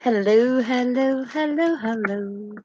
Hello, hello, hello, hello.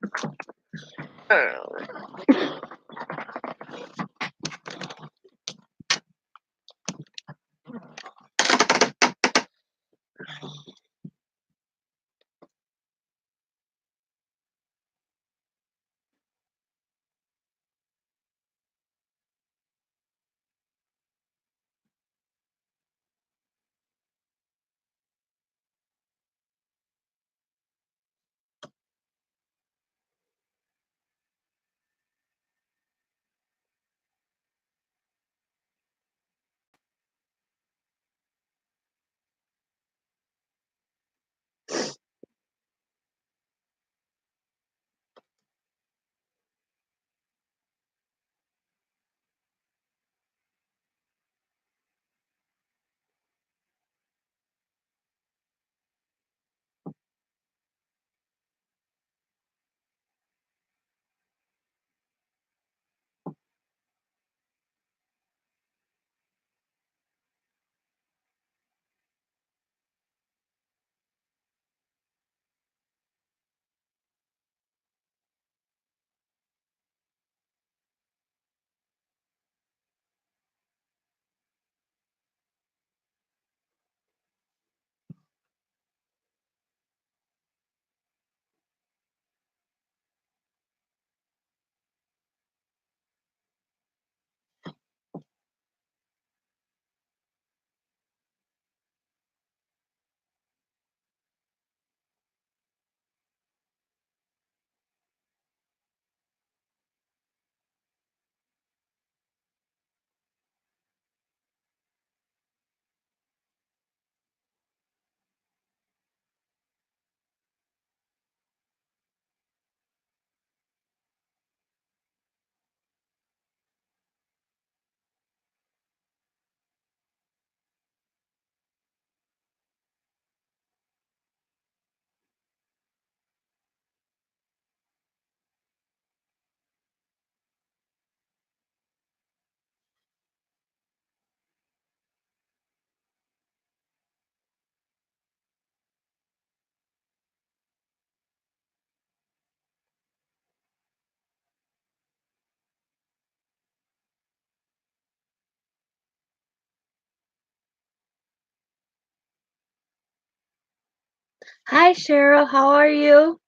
Hi, Cheryl. How are you?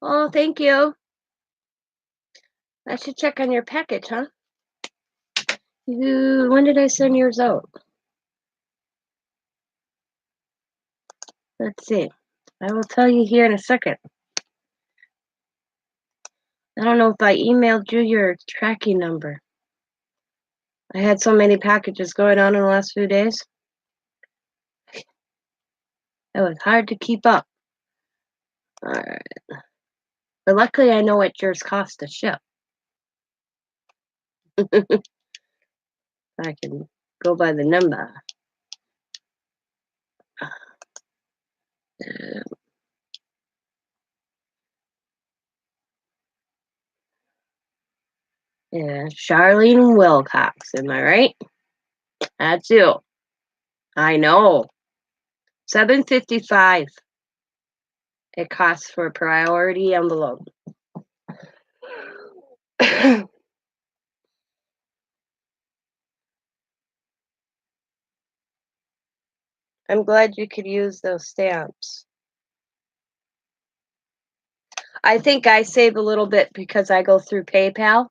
Oh, thank you. I should check on your package, huh? When did I send yours out? Let's see. I will tell you here in a second. I don't know if I emailed you your tracking number. I had so many packages going on in the last few days. It was hard to keep up. All right. But luckily, I know what yours cost to ship. I can go by the number. Yeah, Charlene Wilcox. Am I right? That's you. I know. $7.55. It costs for a priority envelope. I'm glad you could use those stamps. I think I save a little bit because I go through PayPal.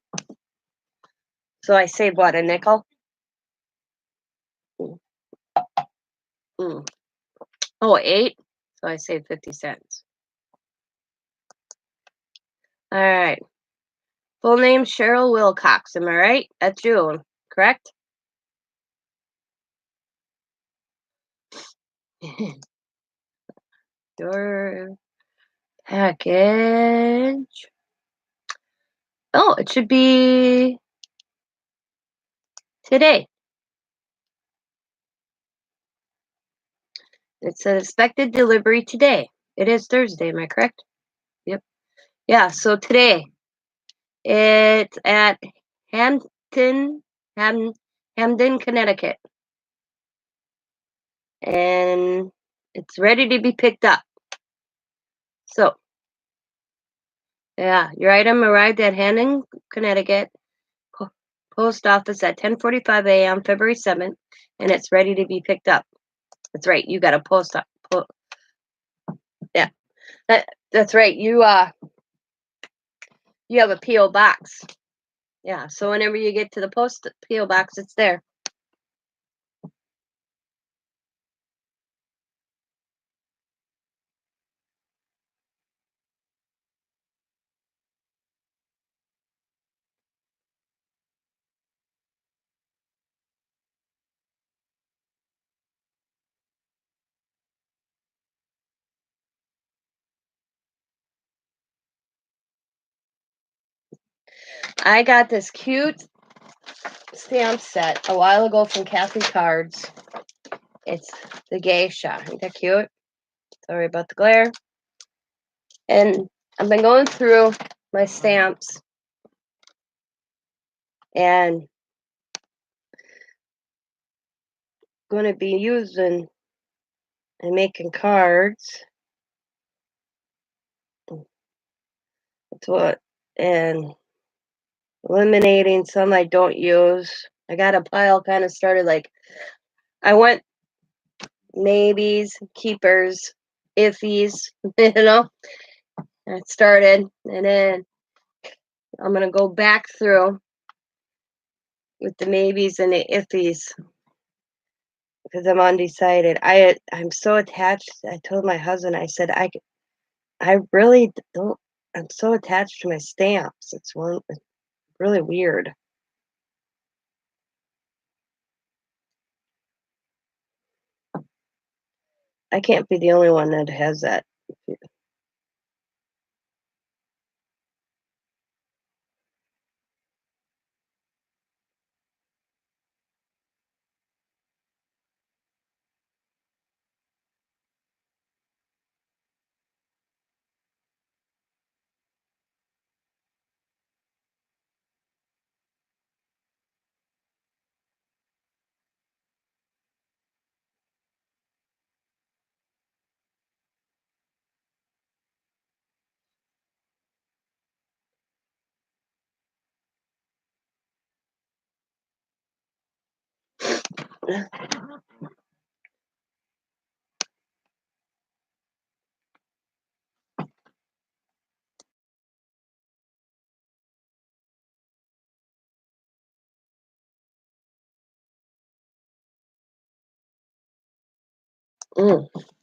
So I save what, a nickel? Mm. Oh, 8? So I save 50 cents. All right. Full name Cheryl Wilcox. Am I right? That's you, correct? Your package. Oh, it should be today. It said expected delivery today. It is Thursday, am I correct? Yep. Yeah, so today it's at Hampton, Ham, Hamden, Connecticut. And It's ready to be picked up. So, yeah, your item arrived at Hanning, Connecticut po- post office at 10:45 a.m. February 7th, and it's ready to be picked up. That's right. You got a yeah. That's right. You have a PO box. Yeah. So whenever you get to the post PO box, it's there. I got this cute stamp set a while ago from Kathy Cards. It's the geisha. Ain't that cute? Sorry about the glare. And I've been going through my stamps and going to be using and making cards. That's what, and eliminating some I don't use. I got a pile kind of started like I went maybes, keepers, iffies, I started, and then I'm gonna go back through with the maybes and the iffies because I'm undecided. I'm so attached. I told my husband, I said I really don't. I'm so attached to my stamps. It's really weird. I can't be the only one that has that.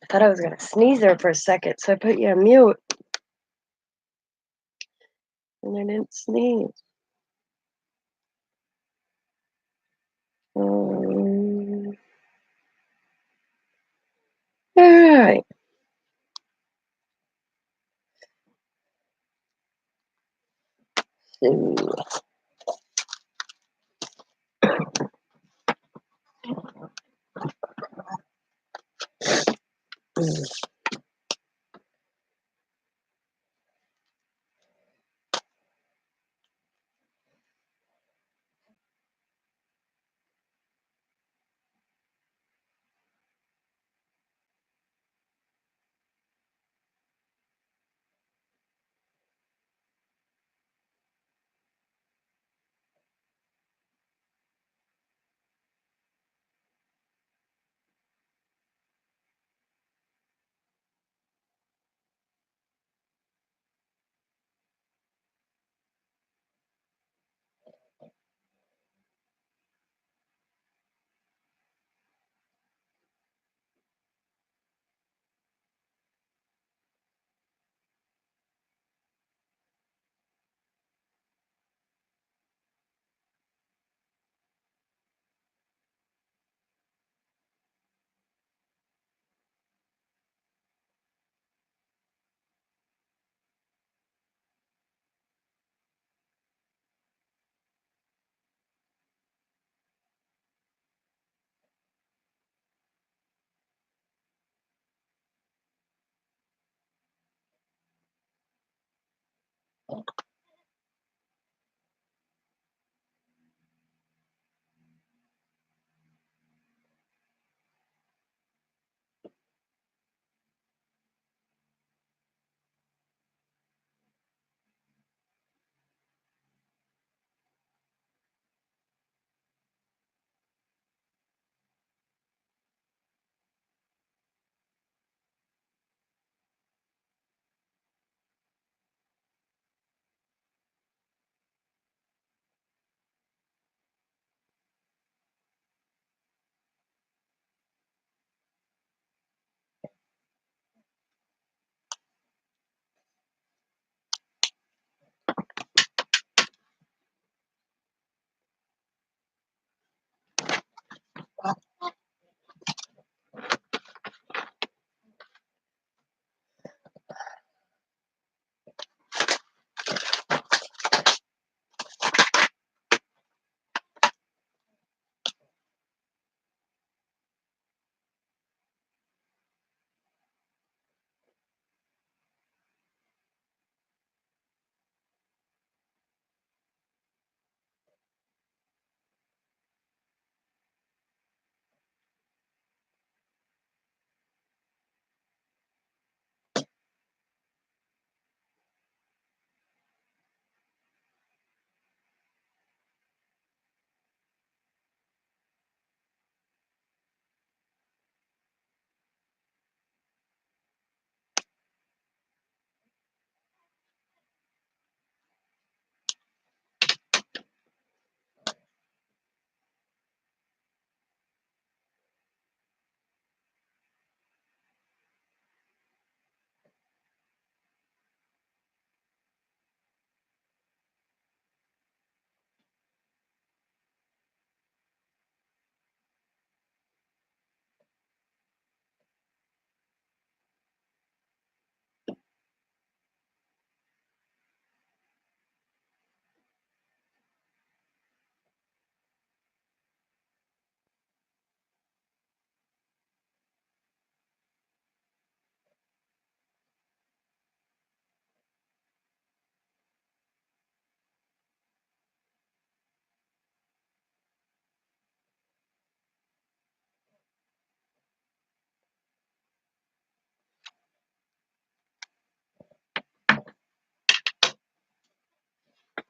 I thought I was gonna sneeze there for a second, so I put you on mute, and I didn't sneeze. Um, all right. So, mm,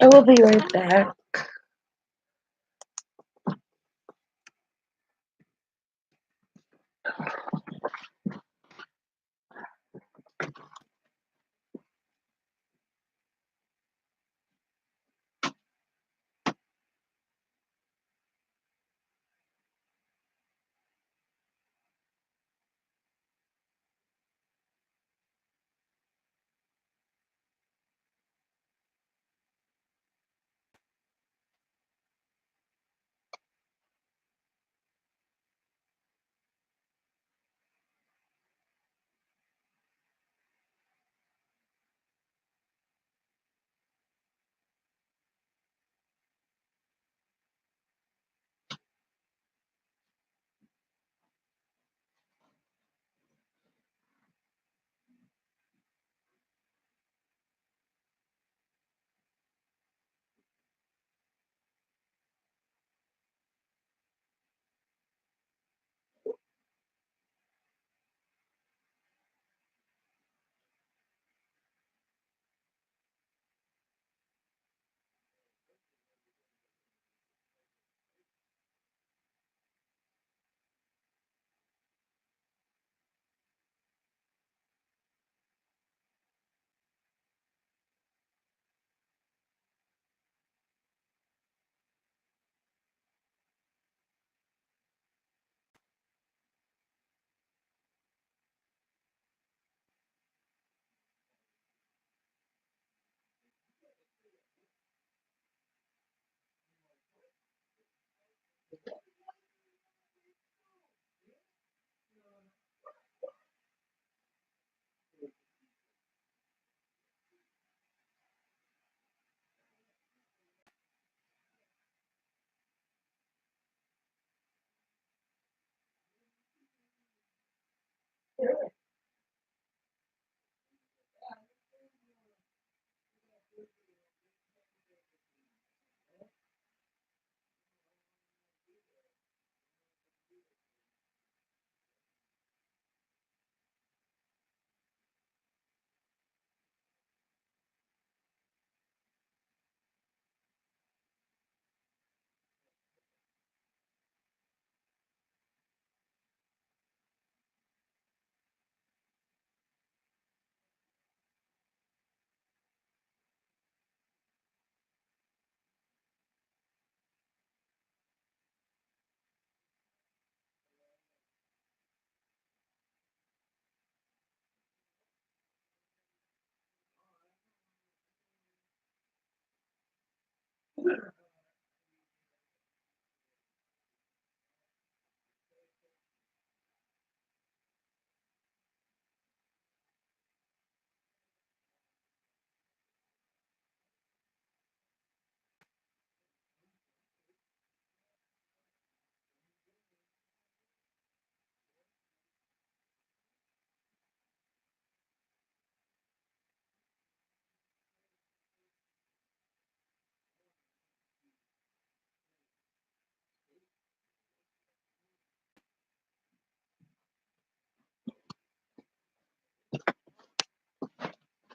I will be right back.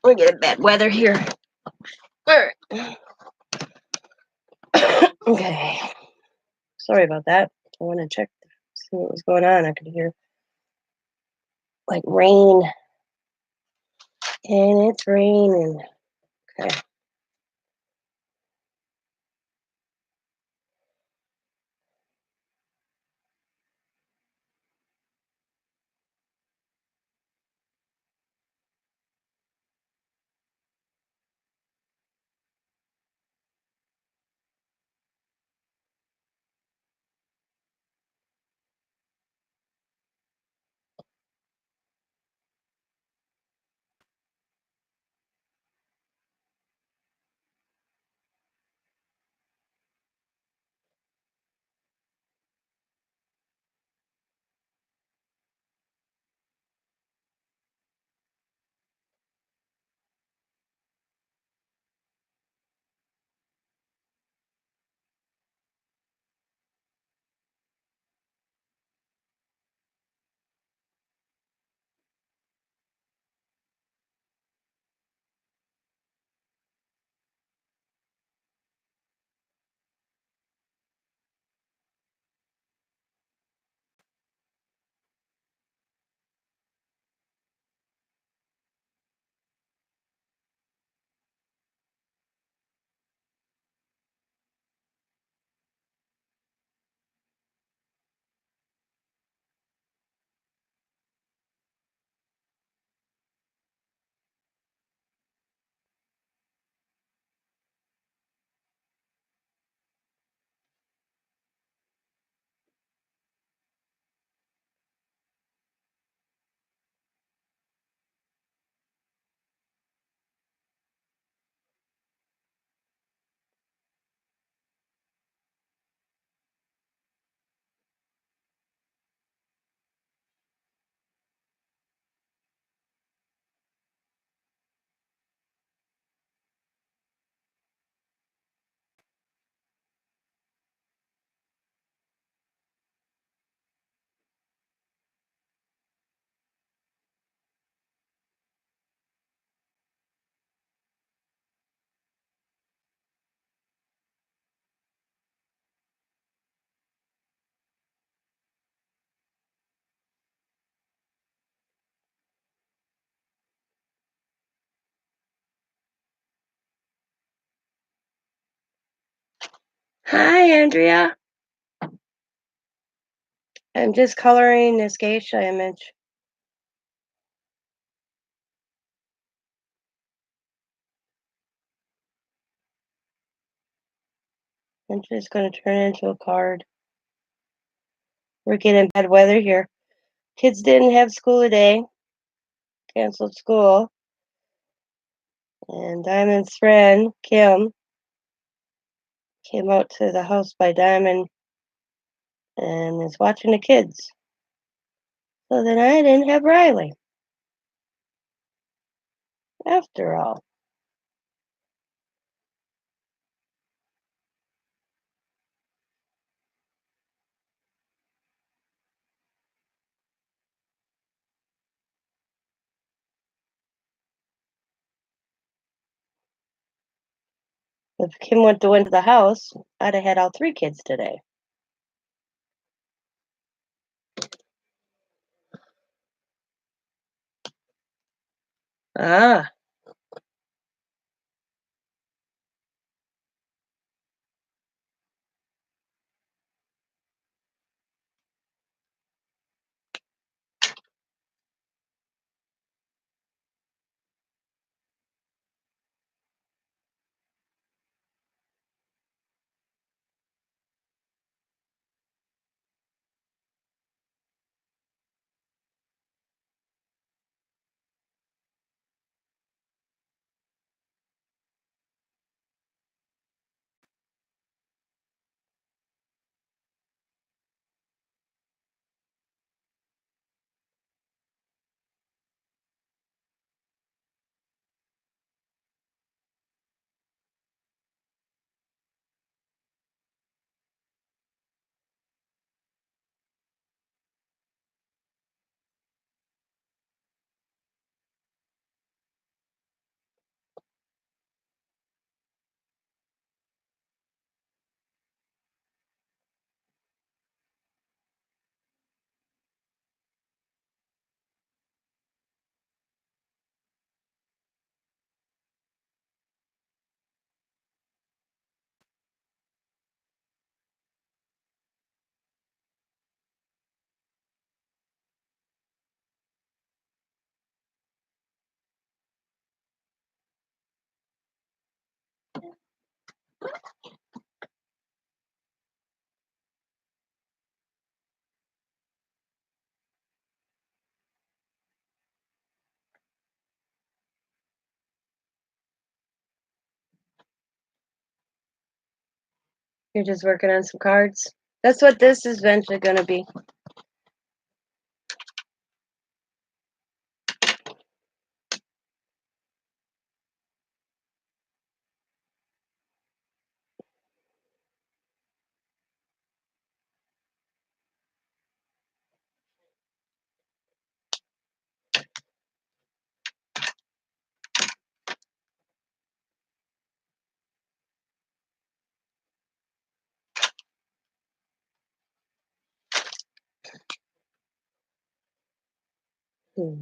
We get bad weather here. All right. Okay. Sorry about that. I want to check, see what was going on. I could hear like rain, and it's raining. Okay. Hi, Andrea. I'm just coloring this geisha image. I'm just going to turn it into a card. We're getting bad weather here. Kids didn't have school today, canceled school. And Diamond's friend, Kim, came out to the house by Diamond and is watching the kids. So then I didn't have Riley, after all. If Kim went to into the house, I'd have had all three kids today. Ah, you're just working on some cards. That's what this is eventually going to be. Hmm.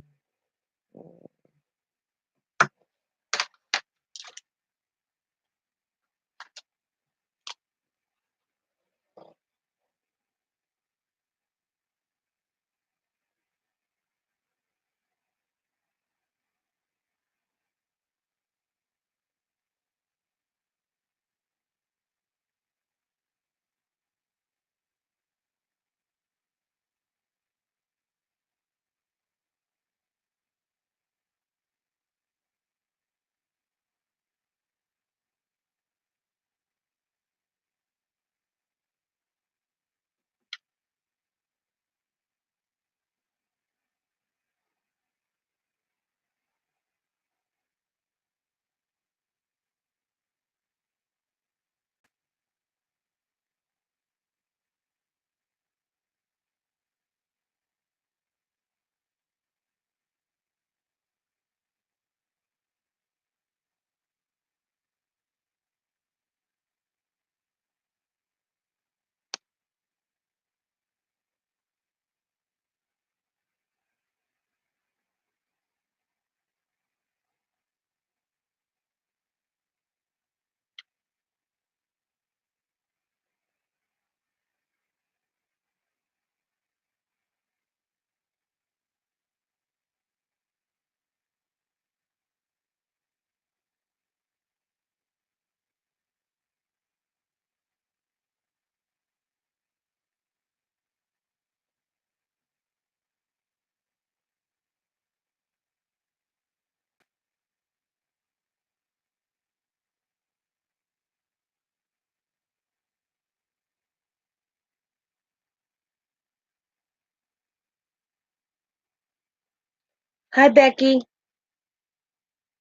Hi, Becky.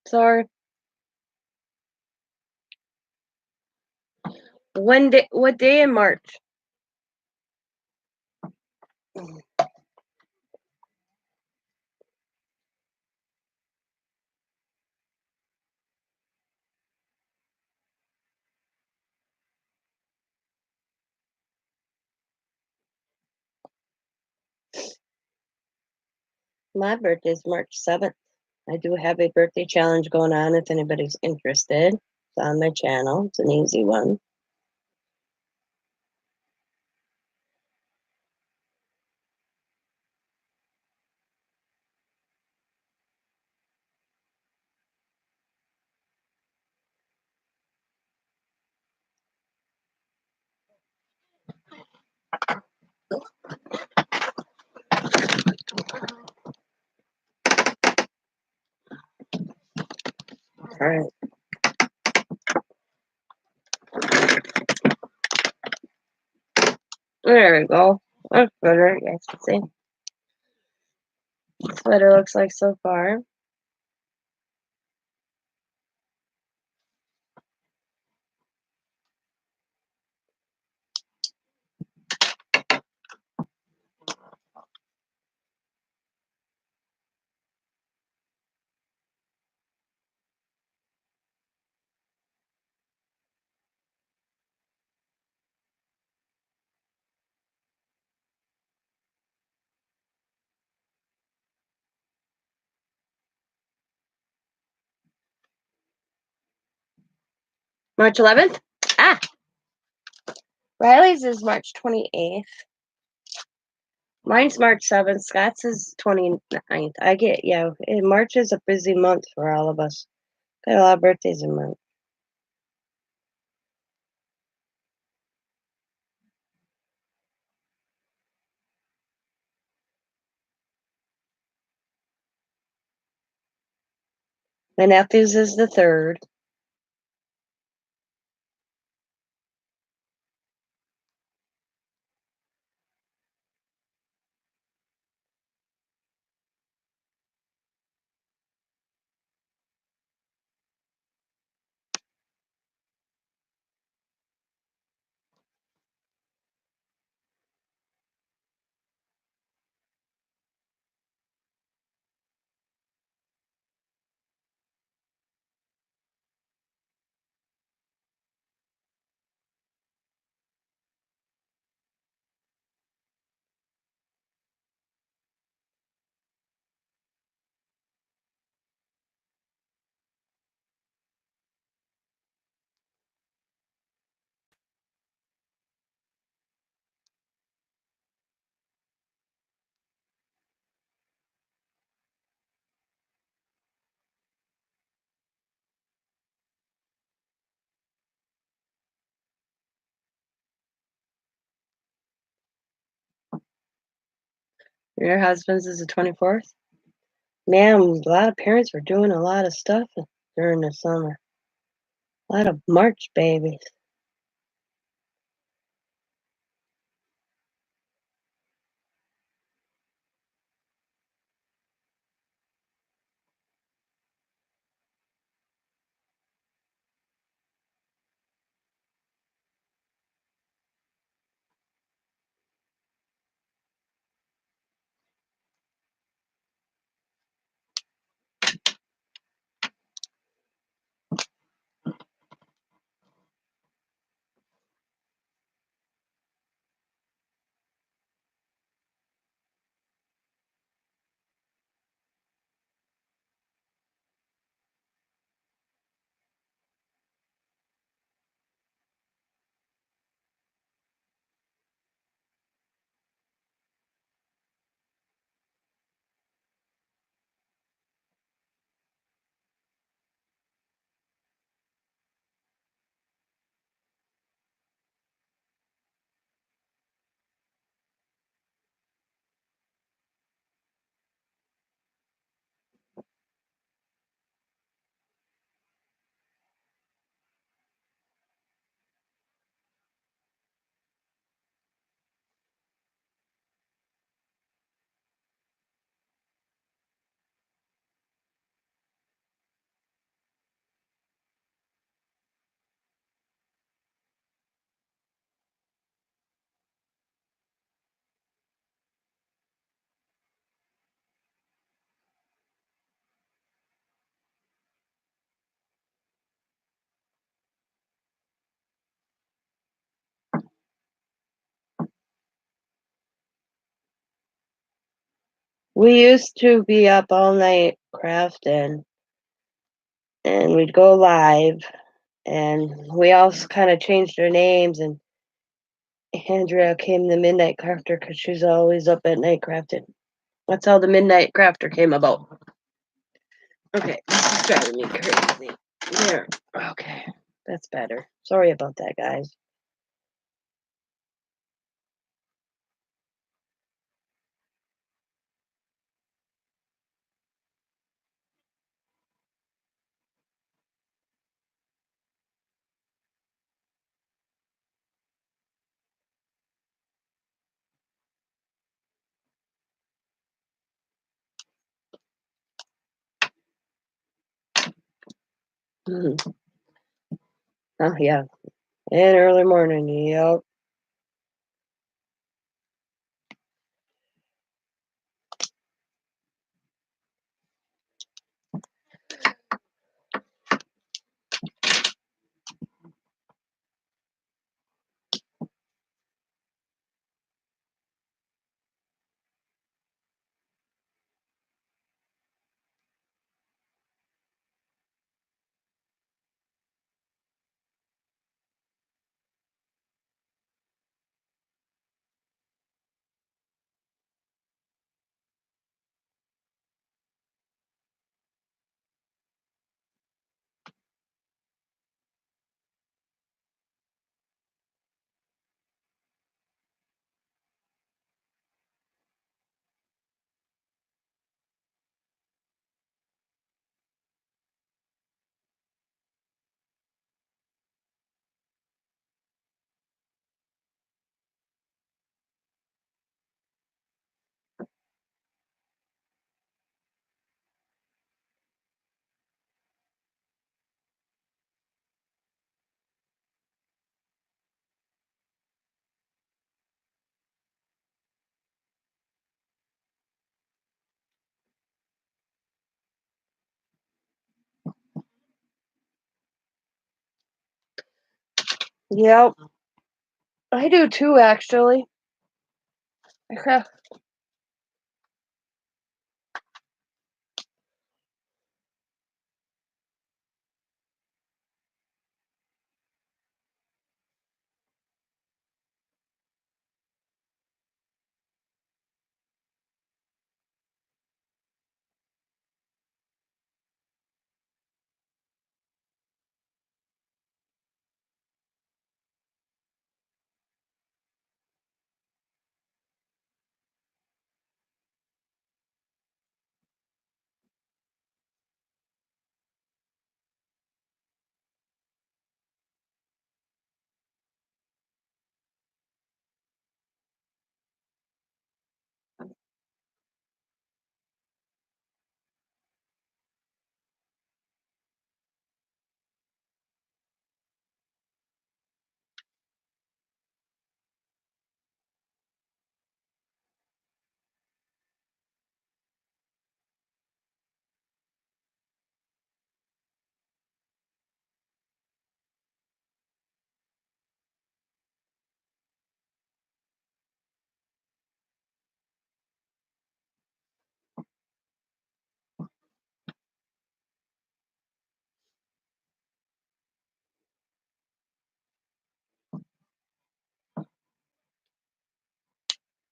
Sorry. When day? What day in March? My birthday's March 7th. I do have a birthday challenge going on if anybody's interested. It's on my channel. It's an easy one. All right. There we go. That's better, I guess. See. That's what it looks like so far. March 11th? Ah, Riley's is March 28th. Mine's March 7th. Scott's is 29th. March is a busy month for all of us. Got a lot of birthdays in March. My nephew's is the 3rd. Your husband's is the 24th? Man, a lot of parents were doing a lot of stuff during the summer. A lot of March babies. We used to be up all night crafting, and we'd go live, and we also kind of changed our names. And Andrea came the Midnight Crafter because she's always up at night crafting. That's how the Midnight Crafter came about. Okay, this is driving me crazy. There. Okay, that's better. Sorry about that, guys. Mhm. Oh yeah, and early morning. Yep. Yep. I do too, actually. I craft.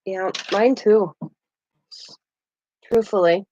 Yeah, mine too. Truthfully.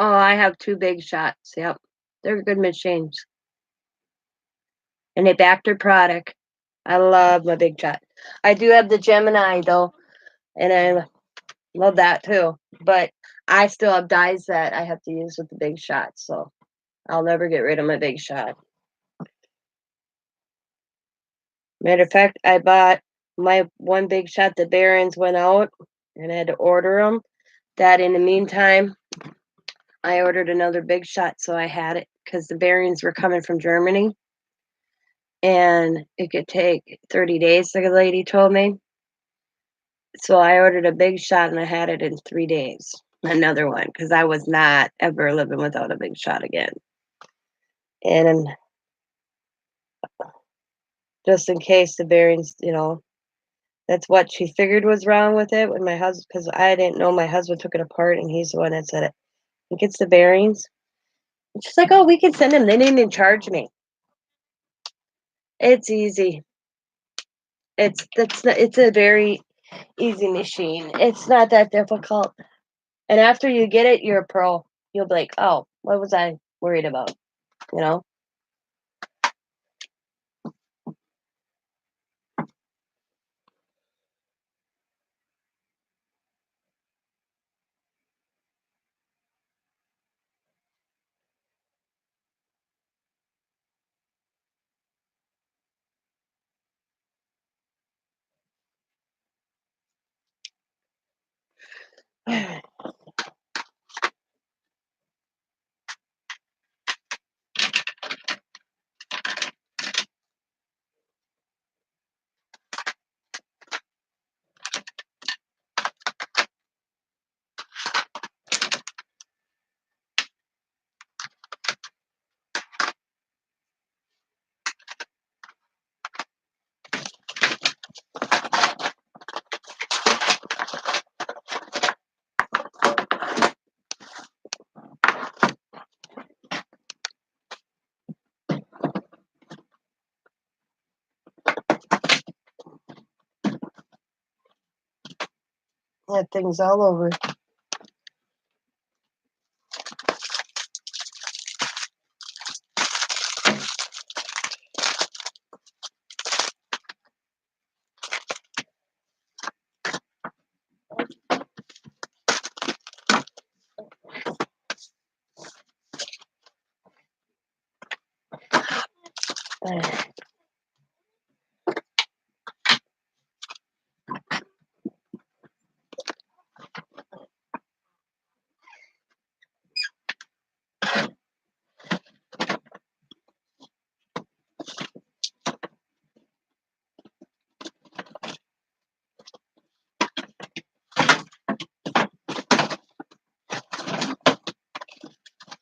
Oh, I have 2 Big Shots, yep. They're good machines, and they back their product. I love my Big Shot. I do have the Gemini, though, and I love that too, but I still have dyes that I have to use with the Big Shot, so I'll never get rid of my Big Shot. Matter of fact, I bought my one Big Shot, the Barons went out, and I had to order them. That in the meantime, I ordered another Big Shot, so I had it because the Barons were coming from Germany, and it could take 30 days, the lady told me. So I ordered a Big Shot, and I had it in 3 days. Another one, because I was not ever living without a Big Shot again. And just in case the Barons, that's what she figured was wrong with it when my husband, because I didn't know my husband took it apart, and he's the one that said it. I think it's the bearings. And she's like, "Oh, we can send them. They didn't even charge me." It's easy. It's a very easy machine. It's not that difficult. And after you get it, you're a pro. You'll be like, "Oh, what was I worried about?" You know? That thing's all over.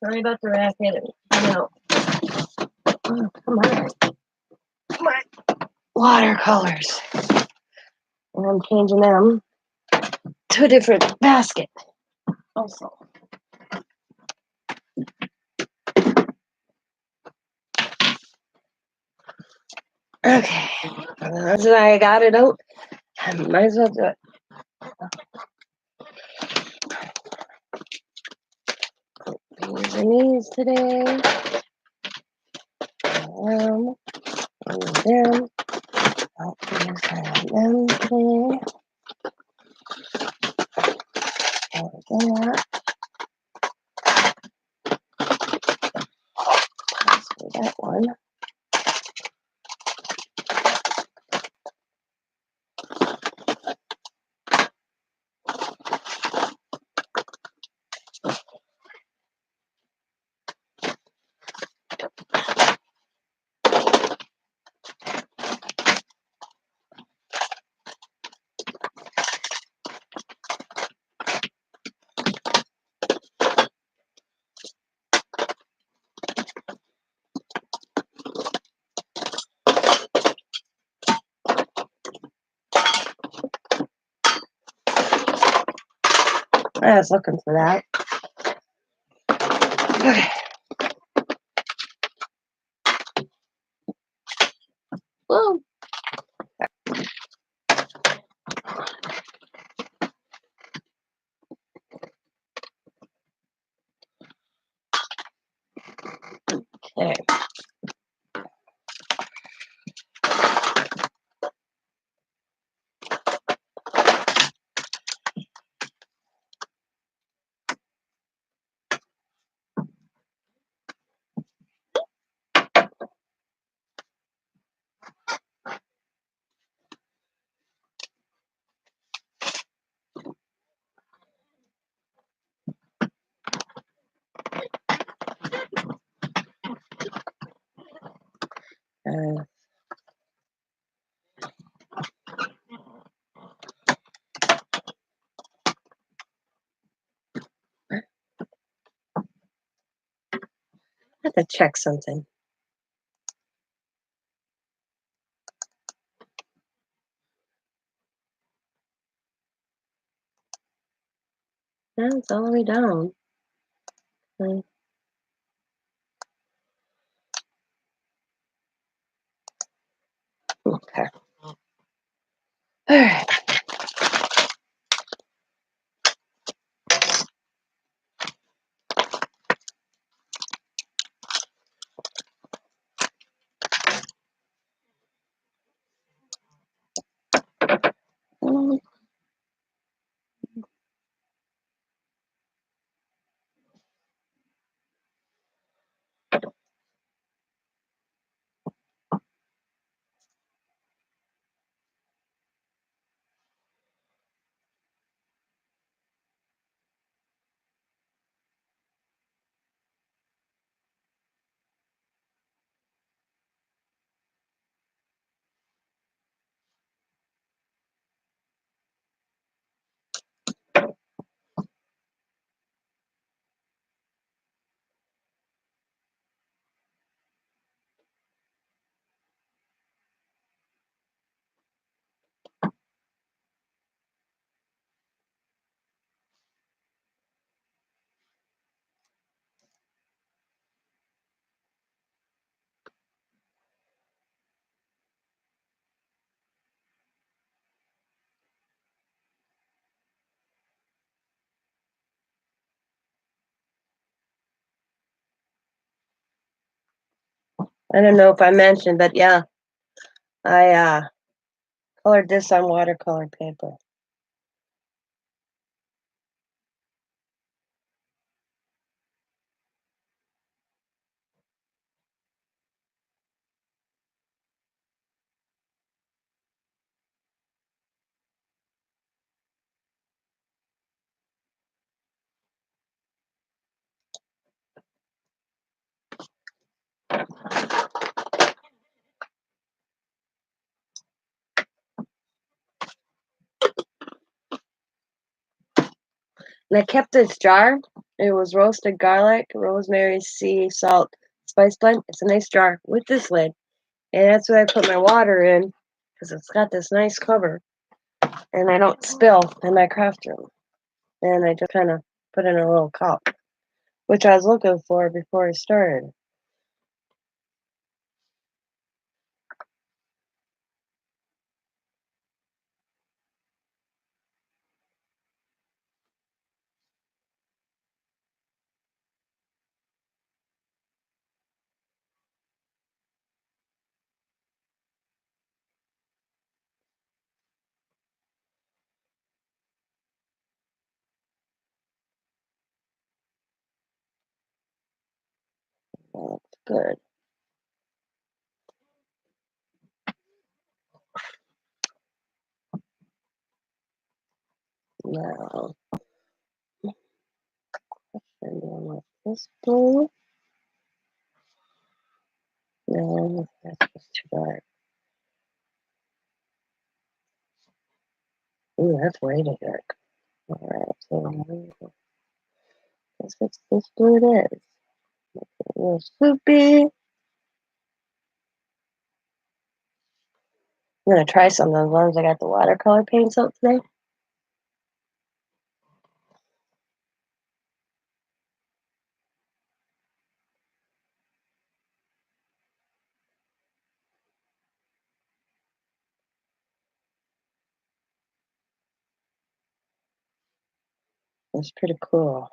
Sorry about the racket. Oh, come on. My watercolors. And I'm changing them to a different basket also. Okay. That's why I got it out. I might as well do it. Using these today. Them. And them. I'll use them today. And that. That one. I was looking for that. Okay. Whoa. to check something. No, it's all the way down. Mm, okay. All right. Mm, I don't know if I mentioned, but yeah, I colored this on watercolor paper. And I kept this jar. It was roasted garlic, rosemary, sea salt, spice blend. It's a nice jar with this lid. And that's where I put my water in because it's got this nice cover and I don't spill in my craft room. And I just kind of put in a little cup, which I was looking for before I started. That looks good. Now, and then with this blue. No, that's just too dark. Ooh, that's way too dark. All right, so guess what's this blue it is. A little soupy. I'm gonna try some of those ones. I got the watercolor paints out today. It's pretty cool.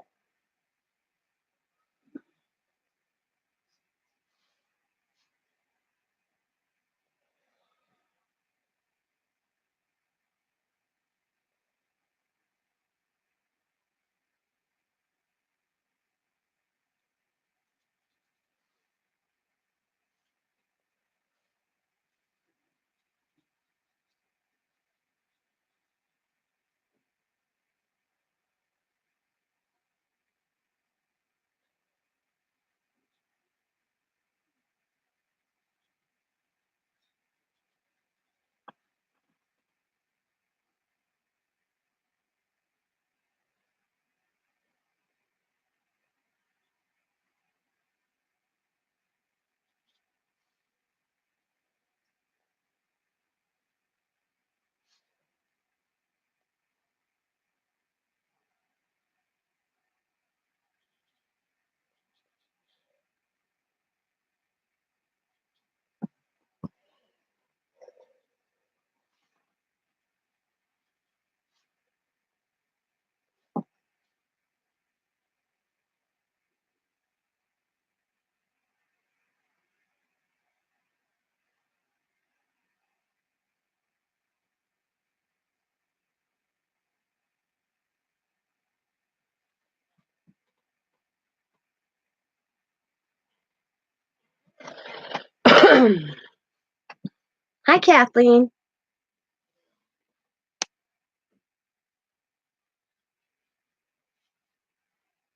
Hi, Kathleen.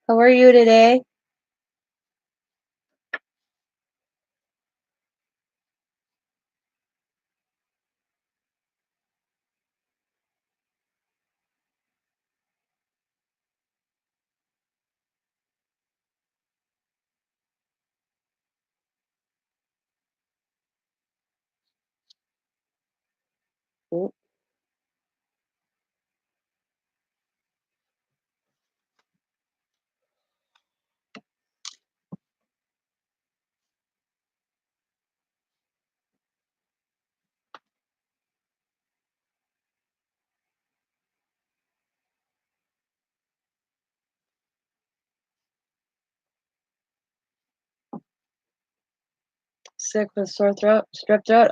How are you today? Mm, Sick with sore throat, strep throat.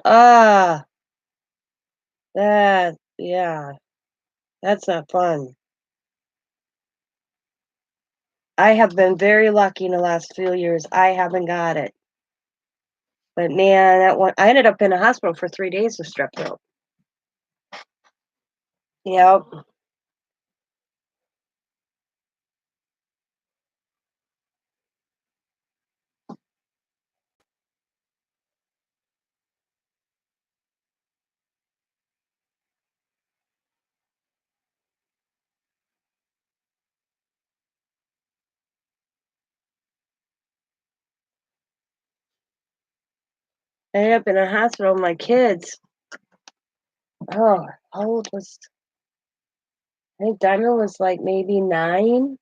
Yeah, that's not fun. I have been very lucky in the last few years. I haven't got it. But man, that one, I ended up in a hospital for 3 days with strep throat. Yep. I ended up in a hospital with my kids. Oh, how old was I think Diamond was like maybe 9,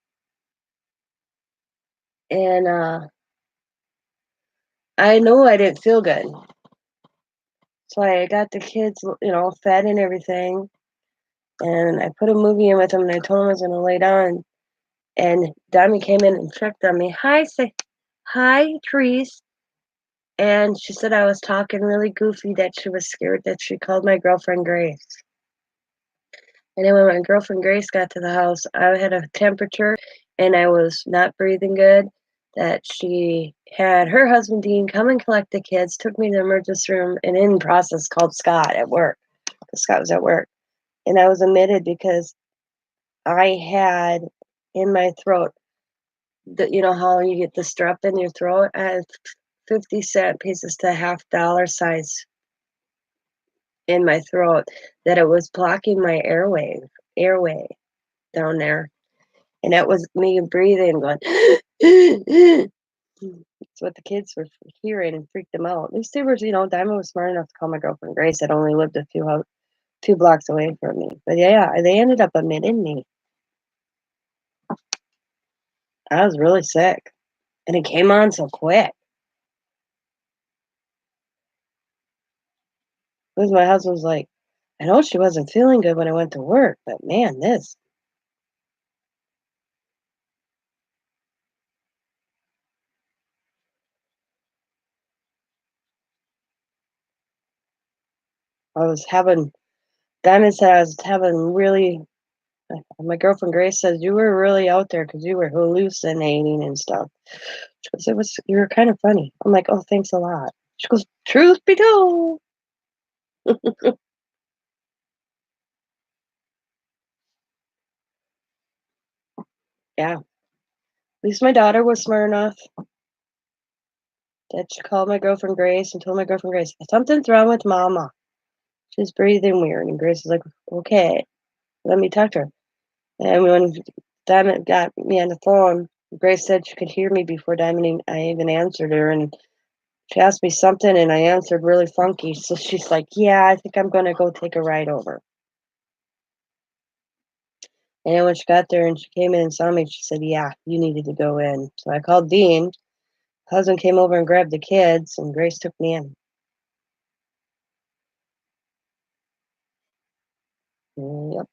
and I knew I didn't feel good. So I got the kids, fed and everything, and I put a movie in with them, and I told them I was gonna lay down. And Diamond came in and checked on me. Hi, Therese. And she said I was talking really goofy, that she was scared, that she called my girlfriend Grace. And then when my girlfriend Grace got to the house, I had a temperature and I was not breathing good. That she had her husband Dean come and collect the kids, took me to the emergency room, and in process called Scott at work. 'Cause Scott was at work. And I was admitted because I had in my throat, you know how you get the strep in your throat? I had 50-cent pieces to half-dollar size in my throat, that it was blocking my airway down there. And that was me breathing, going, it's what the kids were hearing and freaked them out. At least they were, Diamond was smart enough to call my girlfriend Grace that only lived a few blocks away from me. But yeah, they ended up admitting me. I was really sick, and it came on so quick. Because my husband was like, I know she wasn't feeling good when I went to work, but man, this. I was having, Diamond said I was having really, my girlfriend Grace says, you were really out there because you were hallucinating and stuff. She goes, you were kind of funny. I'm like, oh, thanks a lot. She goes, truth be told. Yeah. At least my daughter was smart enough that she called my girlfriend Grace and told my girlfriend Grace, something's wrong with mama. She's breathing weird. And Grace was like, okay, let me talk to her. And when Diamond got me on the phone, Grace said she could hear me before I even answered her. And she asked me something, and I answered really funky. So she's like, yeah, I think I'm going to go take a ride over. And then when she got there and she came in and saw me, she said, yeah, you needed to go in. So I called Dean. Husband came over and grabbed the kids, and Grace took me in. Yep.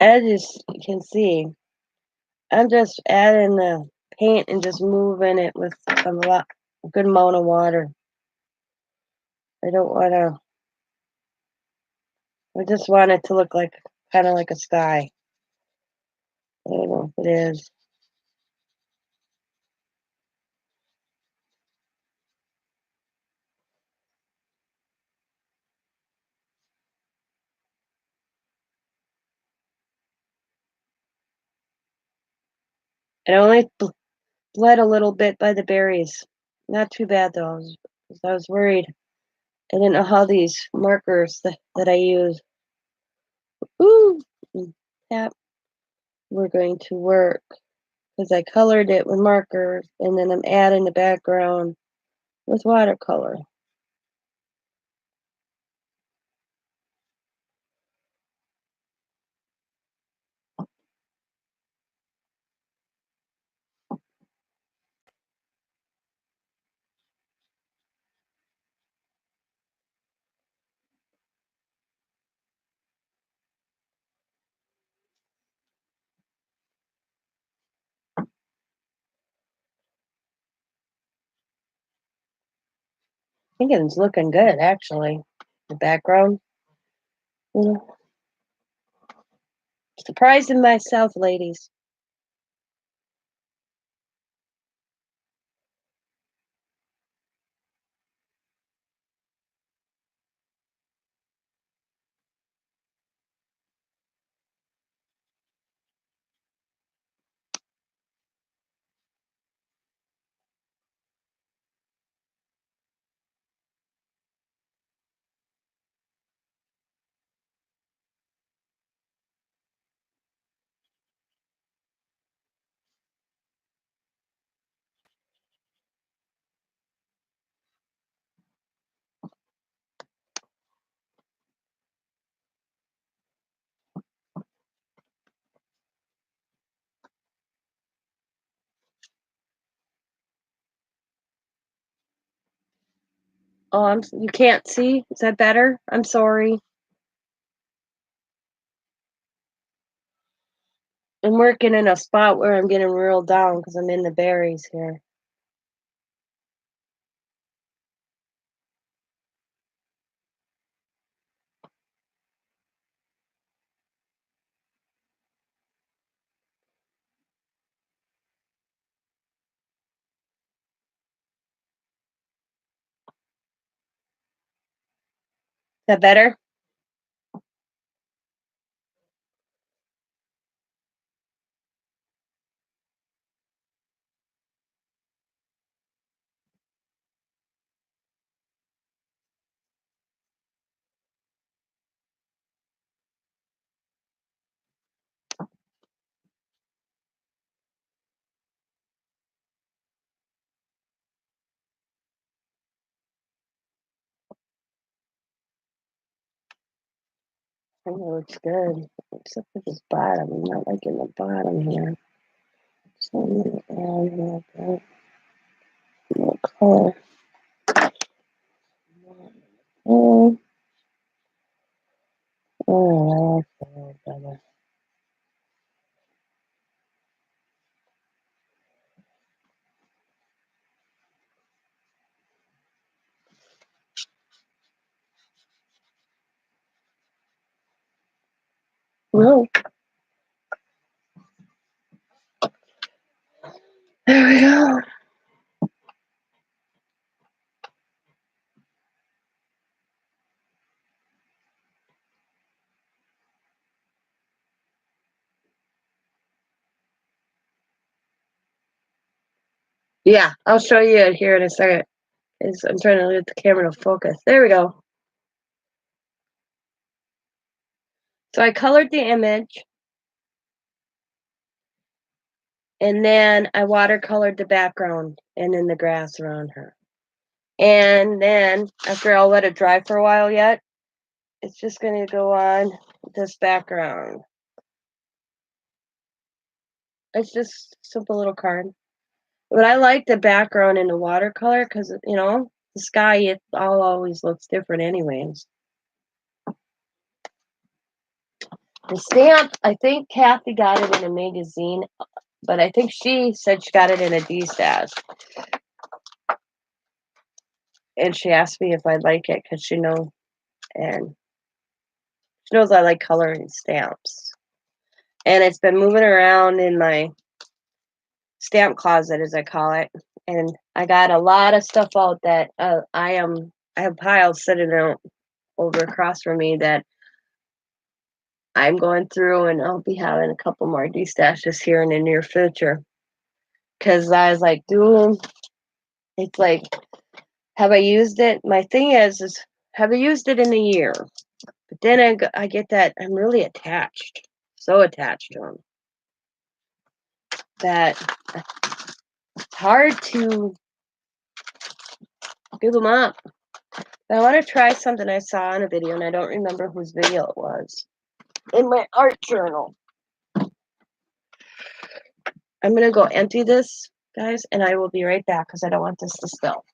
As you can see, I'm just adding the paint and just moving it with a good amount of water. I don't want to. I just want it to look like kind of like a sky. I don't know if it is. It only bled a little bit by the berries. Not too bad though. I was worried. I didn't know how these markers that I use, ooh, tap, were going to work because I colored it with markers and then I'm adding the background with watercolor. I think it's looking good actually. The background. You know, surprising myself, ladies. Oh, you can't see? Is that better? I'm sorry. I'm working in a spot where I'm getting real down because I'm in the berries here. Is that better? I think it looks good. Except for this bottom. I'm not liking the bottom here. So I'm gonna add a little bit more color. Oh, oh, I like that a little better. Whoa, there we go. Yeah, I'll show you it here in a second. I'm trying to get the camera to focus. There we go. So I colored the image and then I watercolored the background and then the grass around her. And then after I'll let it dry for a while yet, it's just gonna go on this background. It's just simple little card. But I like the background in the watercolor because the sky it all always looks different anyways. The stamp, I think Kathy got it in a magazine, but I think she said she got it in a D-stash. And she asked me if I'd like it because she know and She knows I like coloring stamps. And it's been moving around in my stamp closet, as I call it. And I got a lot of stuff out that I have piles sitting out over across from me that I'm going through, and I'll be having a couple more destashes here in the near future. Because I was like, dude, it's like, have I used it? My thing is have I used it in a year? But then I get that I'm really attached, so attached to them that it's hard to give them up. But I want to try something I saw in a video, and I don't remember whose video it was. In my art journal. I'm going to go empty this, guys, and I will be right back because I don't want this to spill.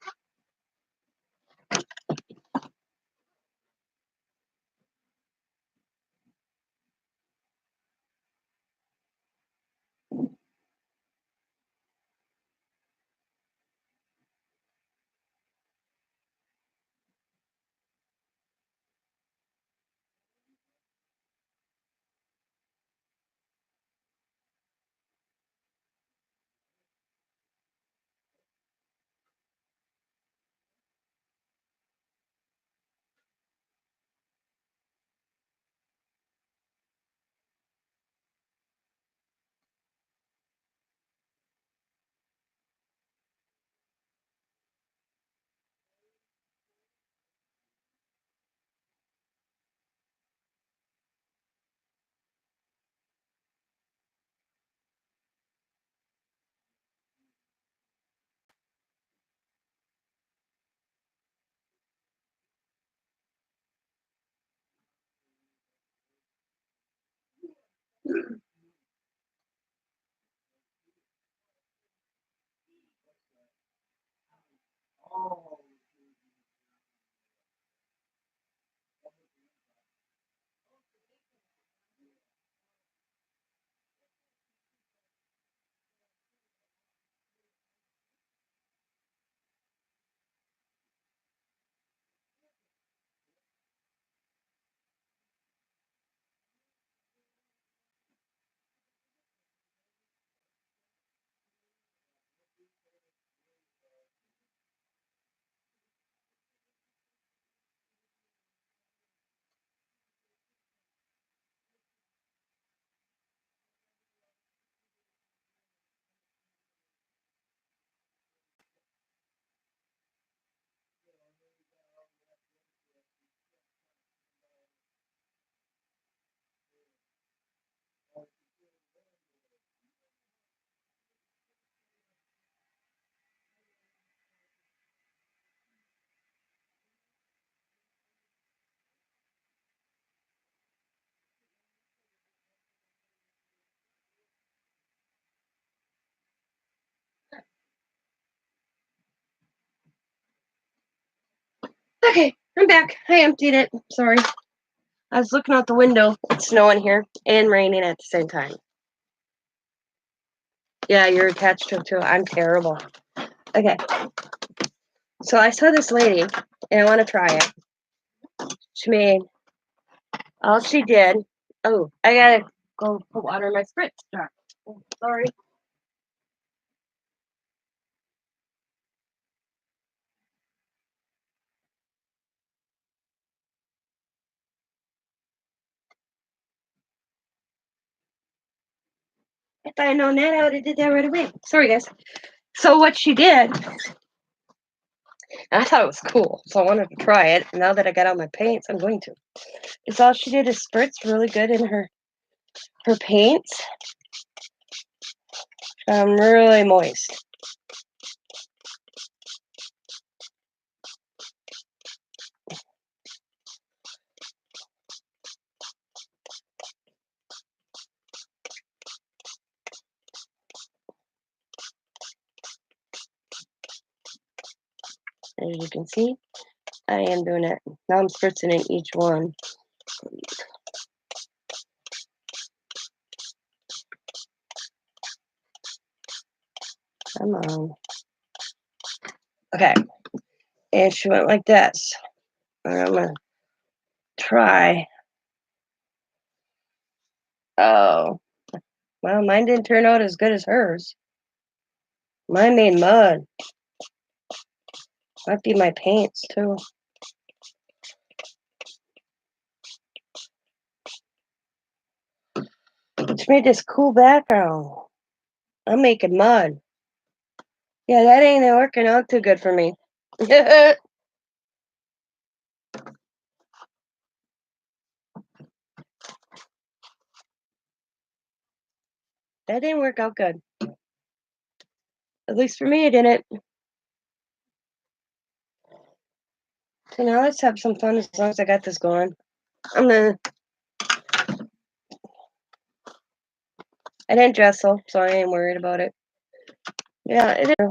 Okay, I'm back. I emptied it. Sorry. I was looking out the window. It's snowing here and raining at the same time. Yeah, you're attached to it too. I'm terrible. Okay. So I saw this lady and I want to try it. She made all she did. Oh, I gotta go put water in my spritz jar. Oh, sorry. If I had known that, I would have did that right away. Sorry, guys. So what she did, I thought it was cool, so I wanted to try it. Now that I got all my paints, I'm going to. Is all she did is spritz really good in her paints. Really moist. As you can see, I am doing it. Now I'm spritzing in each one. Come on. Okay. And she went like this. And I'm going to try Oh, well, mine didn't turn out as good as hers. Mine made mud. Might be my paints too. Which made this cool background. I'm making mud. Yeah, that ain't working out too good for me. That didn't work out good. At least for me, it didn't. So now let's have some fun as long as I got this going. I'm gonna. I didn't jessel, so I ain't worried about it. Yeah, it is.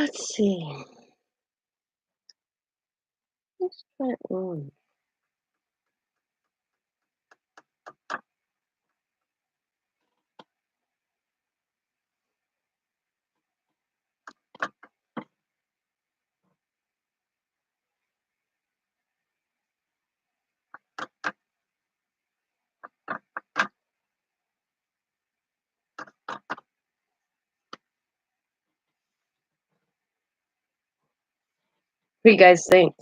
Let's see. Let's try one. What do you guys think?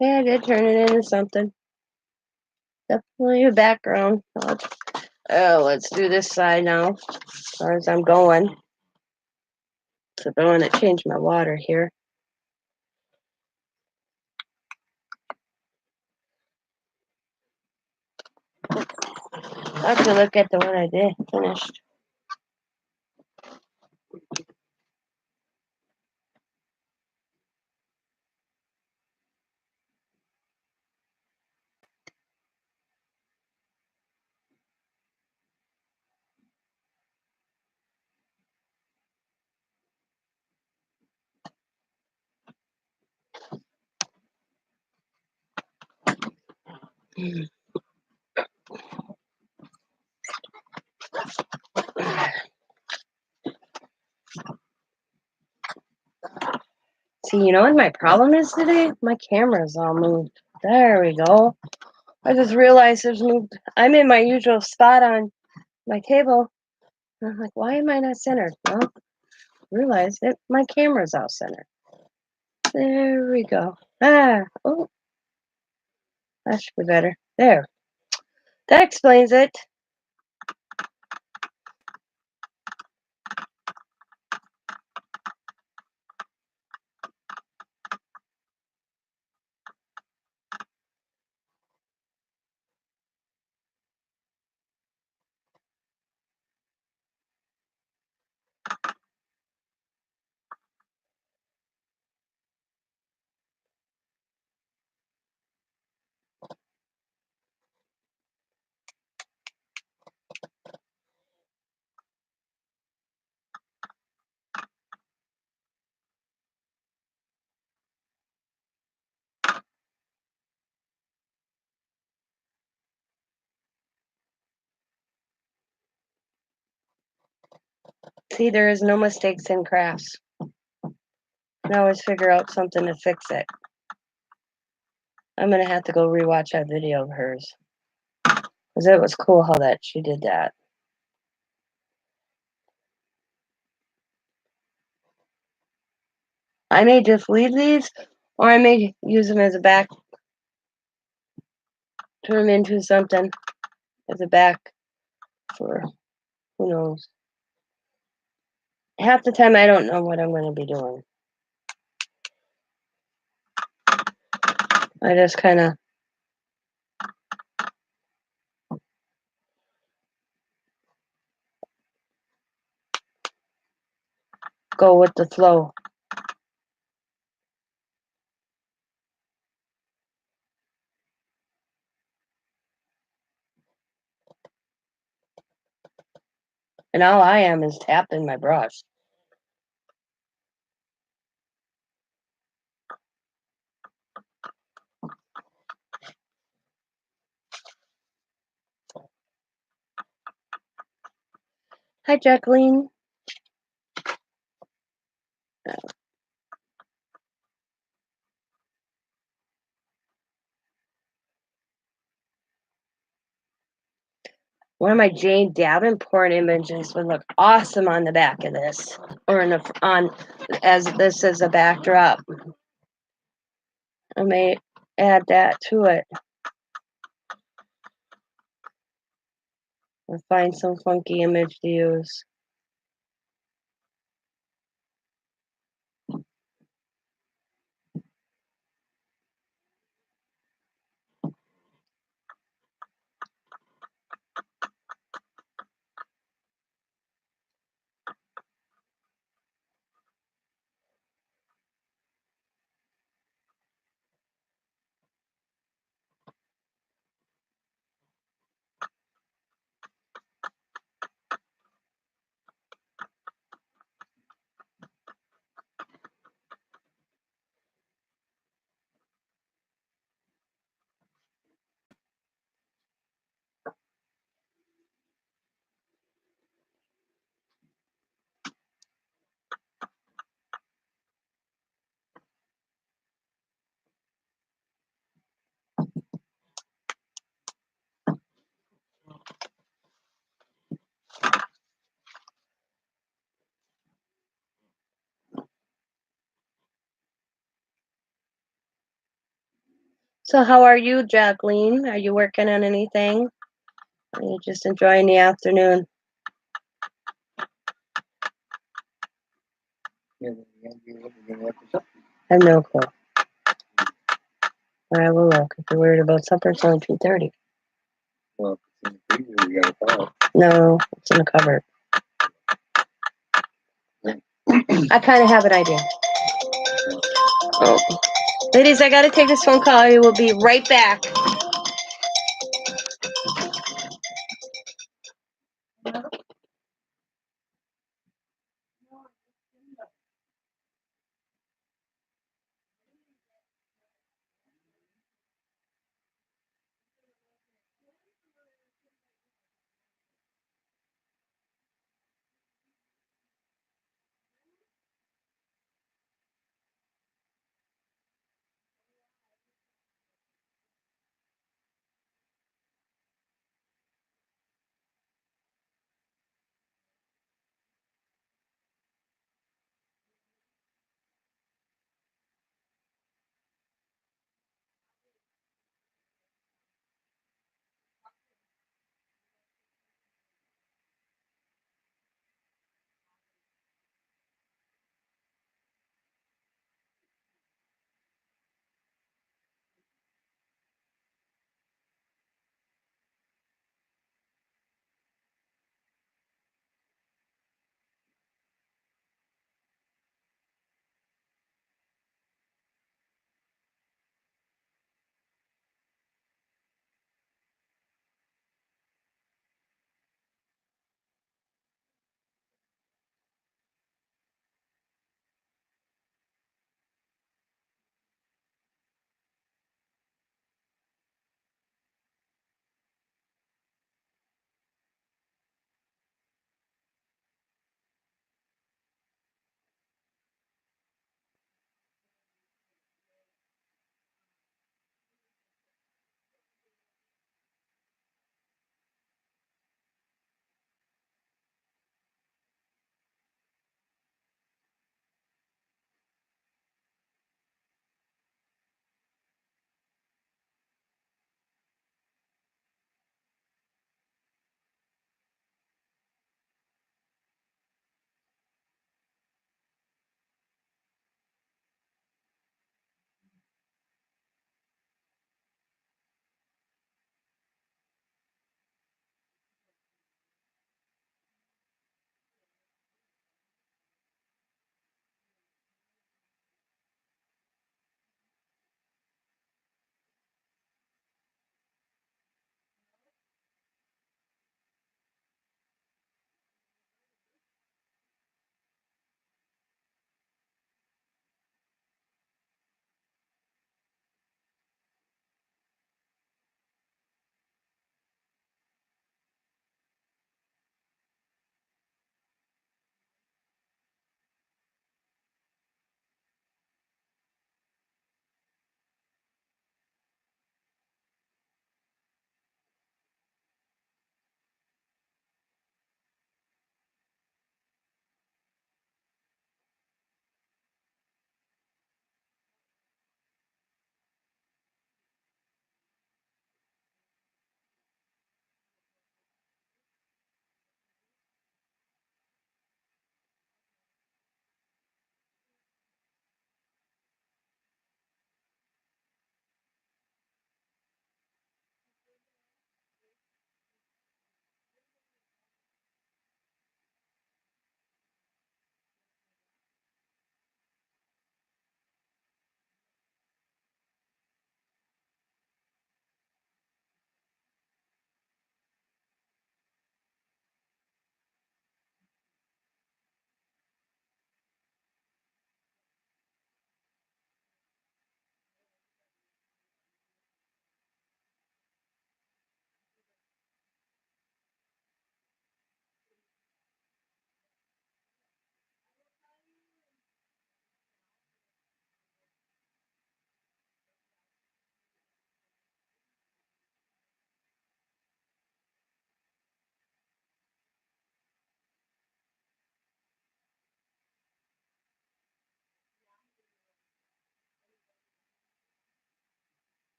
Yeah, I did turn it into something. Definitely a background. Let's do this side now. As far as I'm going. So I want to change my water here. I have to look at the one I did finished. See, you know what my problem is today? My camera's all moved. There we go. I just realized there's moved. I'm in my usual spot on my table. I'm like, why am I not centered? Well, realized that my camera's off center. There we go. Oh, that should be better. There. That explains it. See, there is no mistakes in crafts. I always figure out something to fix it. I'm gonna have to go rewatch that video of hers. Because it was cool how that she did that. I may just leave these, or I may use them as a back, turn them into something as a back for who knows. Half the time I don't know what I'm going to be doing. I just kind of go with the flow. And all I am is tapping my brush. Hi, Jacqueline. One of my Jane Davenport images would look awesome on the back of this, or as this as a backdrop. I may add that to it. Or find some funky image to use. So how are you, Jacqueline? Are you working on anything? Or are you just enjoying the afternoon? I have no clue. But I will look. If you're worried about supper, it's only 2:30. Well, if it's in the freezer, you gotta call it. No, it's in the cupboard. I kind of have an idea. Oh. Ladies, I gotta take this phone call. I will be right back.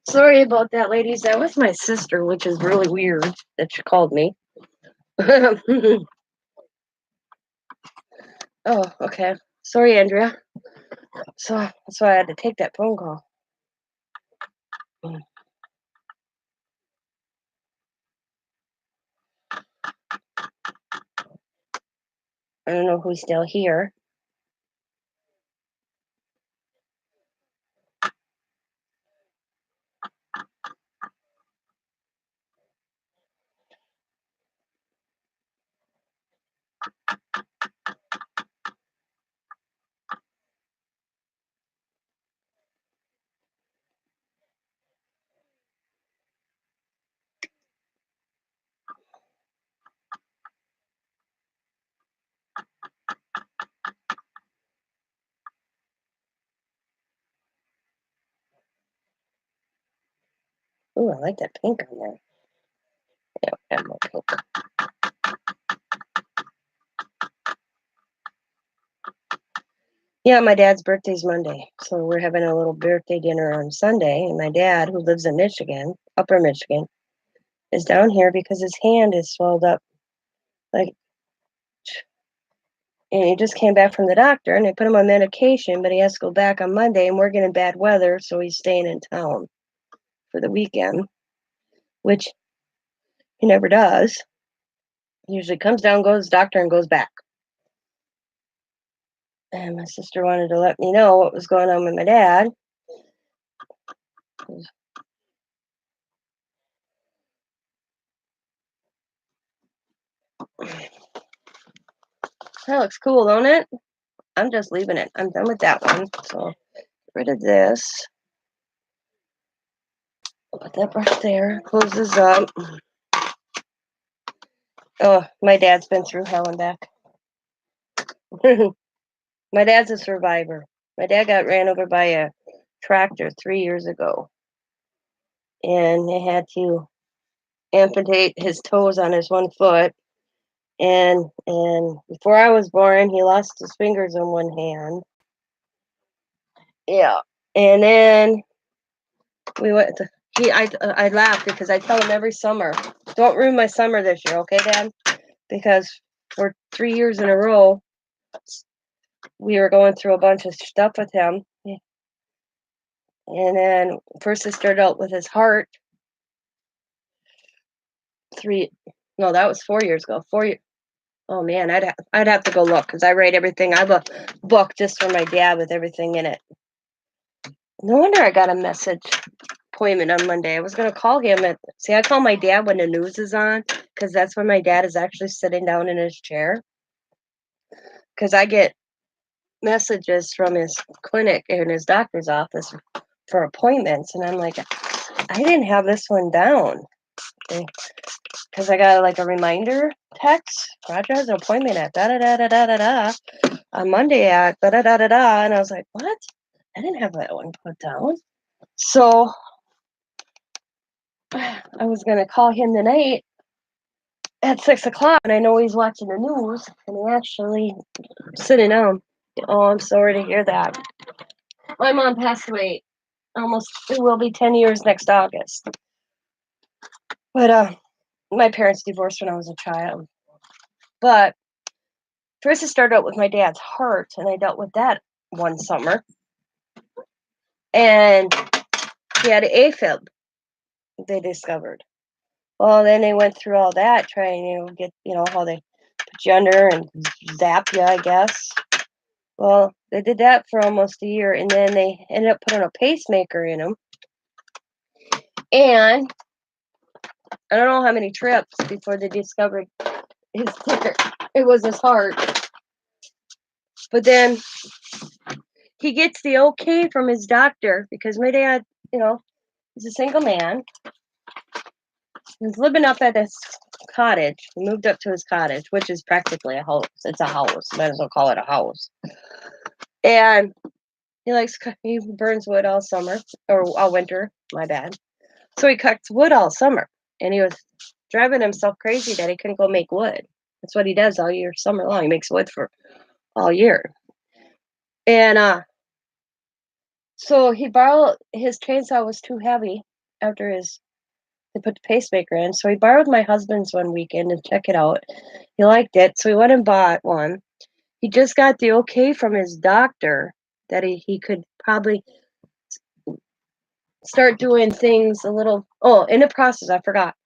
Sorry about that, ladies. That was my sister, which is really weird that she called me. Oh, okay. Sorry, Andrea. So that's why I had to take that phone call. I don't know who's still here. Ooh, I like that pink on there. Yeah, add more pink. Yeah, my dad's birthday's Monday, so we're having a little birthday dinner on Sunday. And my dad, who lives in Michigan, Upper Michigan, is down here because his hand is swelled up. Like, and he just came back from the doctor, and they put him on medication, but he has to go back on Monday, and we're getting bad weather, so he's staying in town for the weekend, which he never does. He usually comes down, goes to the doctor, and goes back. And my sister wanted to let me know what was going on with my dad. That looks cool, don't it? I'm just leaving it. I'm done with that one. So get rid of this. Put that brush there. Close this up. Oh, my dad's been through hell and back. My dad's a survivor. My dad got ran over by a tractor 3 years ago, and they had to amputate his toes on his one foot. And before I was born, he lost his fingers in one hand. Yeah, and then we went to I laughed because I tell him every summer, don't ruin my summer this year, okay, Dad? Because for 3 years in a row, we were going through a bunch of stuff with him. And then first it started out with his heart. Three, no, that was 4 years ago. 4 years. Oh man, I'd have to go look because I write everything. I have a book just for my dad with everything in it. No wonder I got a message appointment on Monday. I was gonna call him at see. I call my dad when the news is on because that's when my dad is actually sitting down in his chair. Because I get messages from his clinic and his doctor's office for appointments, and I'm like, I didn't have this one down because I got like a reminder text. Roger has an appointment at da da da da da da da on Monday at da da da da da, and I was like, what? I didn't have that one put down. So I was gonna call him tonight at 6 o'clock, and I know he's watching the news, and he actually sitting down. Oh, I'm sorry to hear that. My mom passed away almost. It will be 10 years next August. But my parents divorced when I was a child. But first, it started out with my dad's heart, and I dealt with that one summer. And he had AFib. They discovered. Well, then they went through all that, trying to get how they put you under and zap you, I guess. Well, they did that for almost a year, and then they ended up putting a pacemaker in him. And I don't know how many trips before they discovered his ticker. It was his heart. But then he gets the okay from his doctor because my dad, he's a single man. He's living up at this cottage. He moved up to his cottage, which is practically a house. It's a house. Might as well call it a house. And he burns wood all summer or all winter. My bad. So he cuts wood all summer, and he was driving himself crazy that he couldn't go make wood. That's what he does all year, summer long. He makes wood for all year. And, so he borrowed his chainsaw was too heavy after his they put the pacemaker in, so he borrowed my husband's one weekend to check it out. He liked it, so he went and bought one. He just got the okay from his doctor that he could probably start doing things a little in the process, I forgot.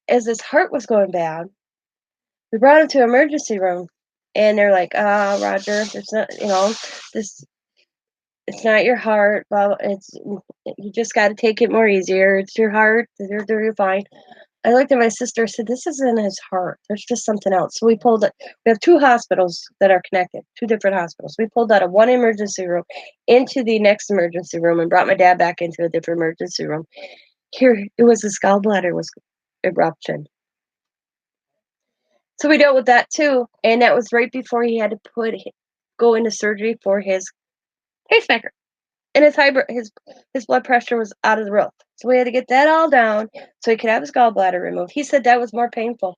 As his heart was going bad, we brought him to emergency room, and they're like, Roger, it's not, this it's not your heart, well, it's you just gotta take it more easier. It's your heart. You're fine." I looked at my sister, said, "This isn't his heart. There's just something else." So we have 2 hospitals that are connected, 2 different hospitals. We pulled out of one emergency room into the next emergency room and brought my dad back into a different emergency room. Here, it was his gallbladder was eruption. So we dealt with that too, and that was right before he had to go into surgery for his pacemaker. And his blood pressure was out of the roof. So we had to get that all down so he could have his gallbladder removed. He said that was more painful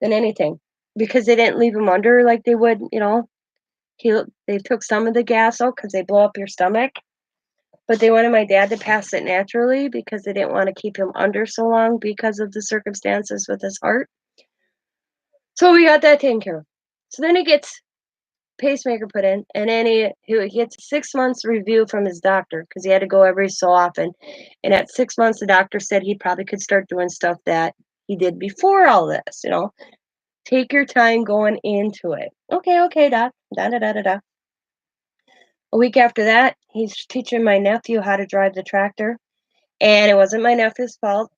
than anything because they didn't leave him under like they would, He they took some of the gas out because they blow up your stomach, but they wanted my dad to pass it naturally because they didn't want to keep him under so long because of the circumstances with his heart. So we got that taken care of. So then he gets pacemaker put in, and then he gets a 6 months review from his doctor because he had to go every so often. And at 6 months, the doctor said he probably could start doing stuff that he did before all this. Take your time going into it. Okay, okay, doc. Da da da da da. A week after that, he's teaching my nephew how to drive the tractor, and it wasn't my nephew's fault.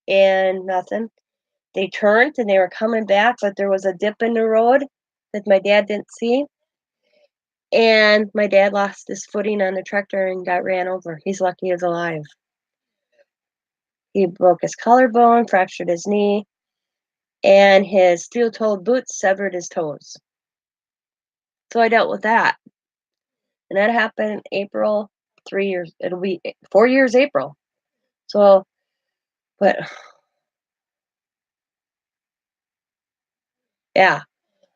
And nothing. They turned and they were coming back, but there was a dip in the road that my dad didn't see. And my dad lost his footing on the tractor and got ran over. He's lucky he's alive. He broke his collarbone, fractured his knee, and his steel-toed boots severed his toes. So I dealt with that. And that happened April, 3 years. It'll be 4 years April. So, but yeah,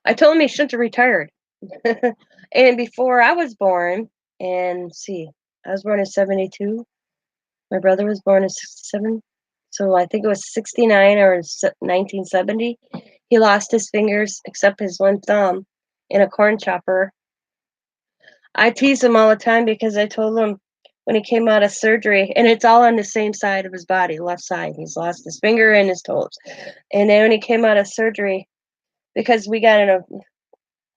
I told him he shouldn't have retired. And before I was born, and see, I was born in 72. My brother was born in 67. So I think it was 69 or 1970. He lost his fingers except his one thumb in a corn chopper. I tease him all the time because I told him when he came out of surgery, and it's all on the same side of his body, left side. He's lost his finger and his toes. And then when he came out of surgery, because we got in a,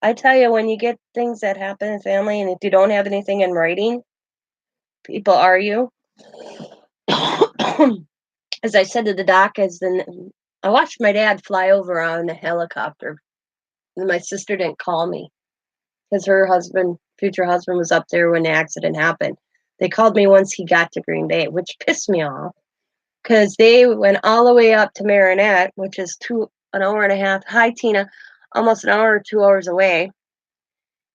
I tell you, when you get things that happen in family, and if you don't have anything in writing, people argue. As I said to the doc, I watched my dad fly over on a helicopter, and my sister didn't call me because her husband, future husband, was up there when the accident happened. They called me once he got to Green Bay, which pissed me off because they went all the way up to Marinette, which is an hour and a half. Hi, Tina, almost an hour or 2 hours away.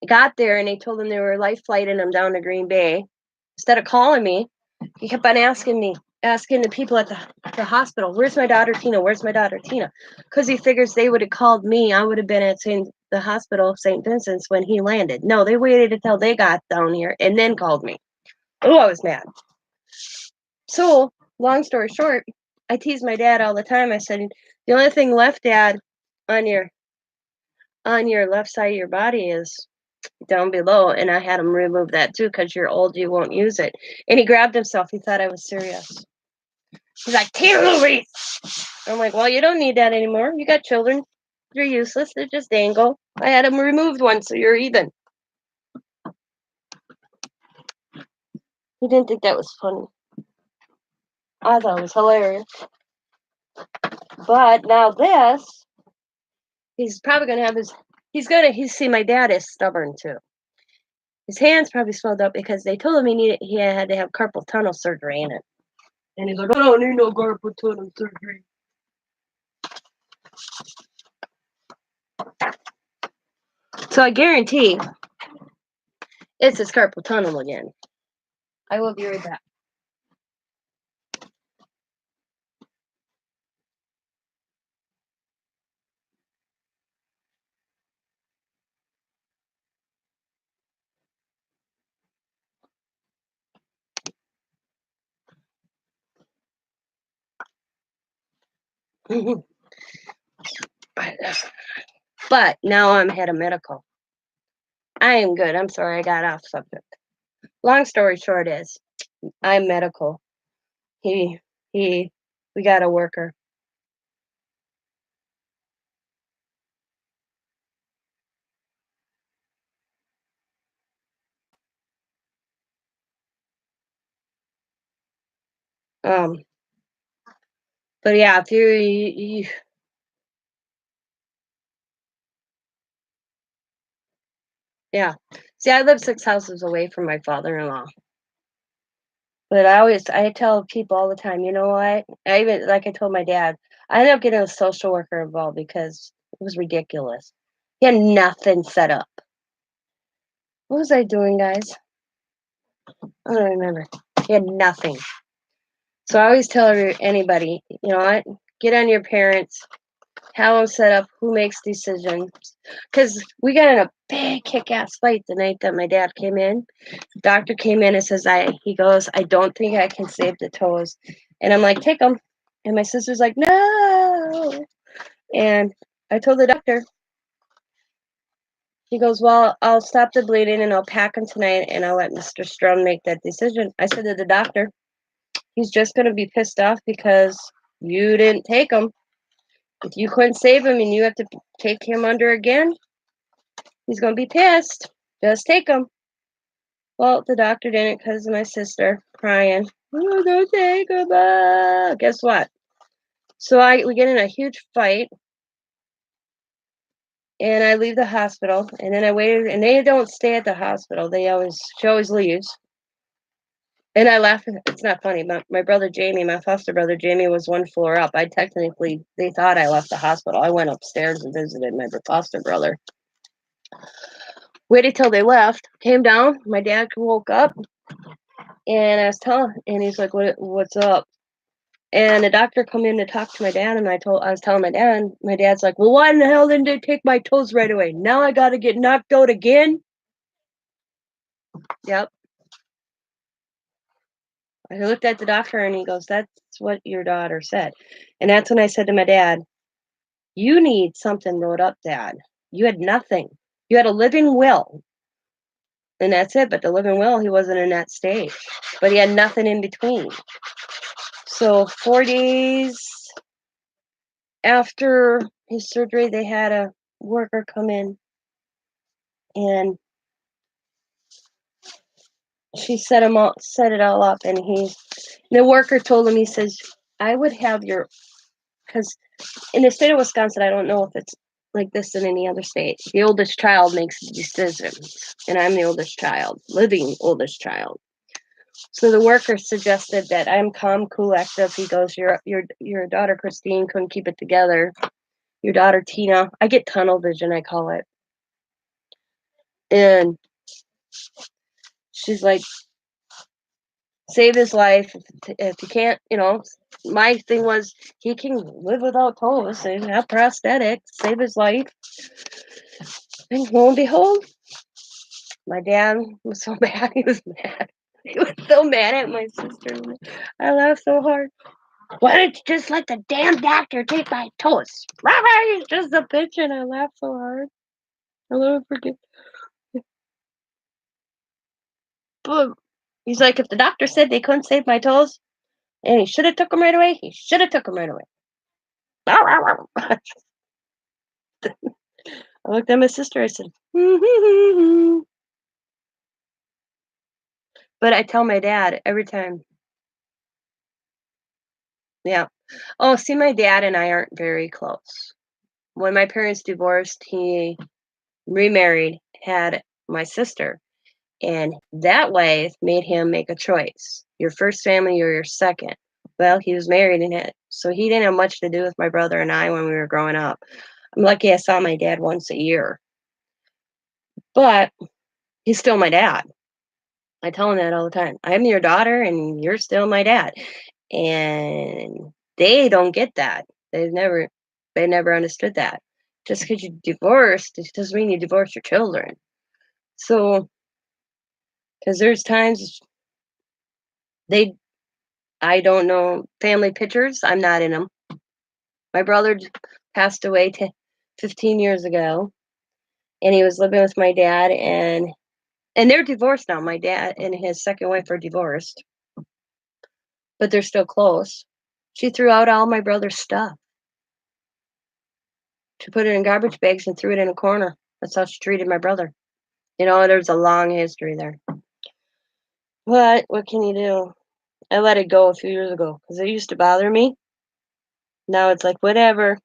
Got there and they told him they were life flighting him down to Green Bay. Instead of calling me, he kept on asking the people at the hospital, "Where's my daughter Tina? Where's my daughter Tina?" Because he figures they would have called me. I would have been at the hospital of St. Vincent's when he landed. No, they waited until they got down here and then called me. Oh, I was mad. So, long story short, I tease my dad all the time. I said, "The only thing left, Dad, on your left side of your body is down below," and I had him remove that too because you're old, you won't use it. And he grabbed himself. He thought I was serious. He's like, "Tina Louise." I'm like, "Well, you don't need that anymore. You got children. They're useless. They just dangle." I had him removed one, so you're even. He didn't think that was funny. I thought it was hilarious. But now this, he's probably gonna have his. He's see, my dad is stubborn too. His hands probably swelled up because they told him he had to have carpal tunnel surgery in it. And he's like, "I don't need no carpal tunnel surgery." So I guarantee it's his carpal tunnel again. I will be right back. But now I'm head of medical. I am good. I'm sorry I got off subject. Long story short is I'm medical. He he we got a worker. Um but yeah, if you yeah. See, I live 6 houses away from my father-in-law. But I tell people all the time, you know what? I even like I told my dad, I ended up getting a social worker involved because it was ridiculous. He had nothing set up. What was I doing, guys? I don't remember. He had nothing. So I always tell anybody, you know what? Get on your parents, have them set up who makes decisions. Because we got in a big kick-ass fight the night that my dad came in. The doctor came in and says, he goes, I don't think I can save the toes. And I'm like, take them. And my sister's like, no. And I told the doctor, he goes, well, I'll stop the bleeding and I'll pack him tonight and I'll let Mr. Strum make that decision. I said to the doctor, he's just going to be pissed off because you didn't take him. If you couldn't save him and you have to take him under again, he's going to be pissed. Just take him. Well, the doctor didn't because of my sister crying. Oh, don't take him. Guess what? So we get in a huge fight and I leave the hospital and then I waited and they don't stay at the hospital. She always leaves. And I laugh. It's not funny. My brother Jamie, my foster brother Jamie, was one floor up. They thought I left the hospital. I went upstairs and visited my foster brother. Waited till they left. Came down. My dad woke up, and and he's like, "What's up?" And the doctor come in to talk to my dad, and I was telling my dad, and my dad's like, "Well, why in the hell didn't they take my toes right away? Now I got to get knocked out again." Yep. I looked at the doctor, and he goes, "That's what your daughter said," and that's when I said to my dad, "You need something wrote up, Dad. You had nothing. You had a living will, and that's it. But the living will, he wasn't in that stage. But he had nothing in between. So 4 days after his surgery, they had a worker come in, and she set it all up. And the worker told him, he says, I would have because in the state of Wisconsin, I don't know if it's like this in any other state. The oldest child makes decisions, and I'm the oldest child, living oldest child. So the worker suggested that I'm calm, cool, active. He goes, your daughter Christine couldn't keep it together. Your daughter Tina, I get tunnel vision, I call it, and she's like, save his life if you can't. My thing was he can live without toes and have prosthetics, save his life. And lo and behold, my dad was so mad. He was mad. He was so mad at my sister. I laughed so hard. Why didn't you just let the damn doctor take my toes? It's just a bitch, and I laughed so hard. I'll never forget. But he's like, if the doctor said they couldn't save my toes, and he should have took them right away, he should have took them right away. I looked at my sister. I said, but I tell my dad every time. Yeah. Oh, see, my dad and I aren't very close. When my parents divorced, he remarried, had my sister, and that way made him make a choice. Your first family or your second. Well, he was married in it, so he didn't have much to do with my brother and I when we were growing up. I'm lucky I saw my dad once a year, but he's still my dad. I tell him that all the time. I'm your daughter, and you're still my dad. And they don't get that. They never understood that. Just because you divorced, it doesn't mean you divorce your children. So, because there's times they, I don't know family pictures. I'm not in them. My brother passed away 15 years ago, and he was living with my dad, and they're divorced now. My dad and his second wife are divorced, but they're still close. She threw out all my brother's stuff. She put it in garbage bags and threw it in a corner. That's how she treated my brother. There's a long history there. But what can you do? I let it go a few years ago because it used to bother me. Now it's like, whatever.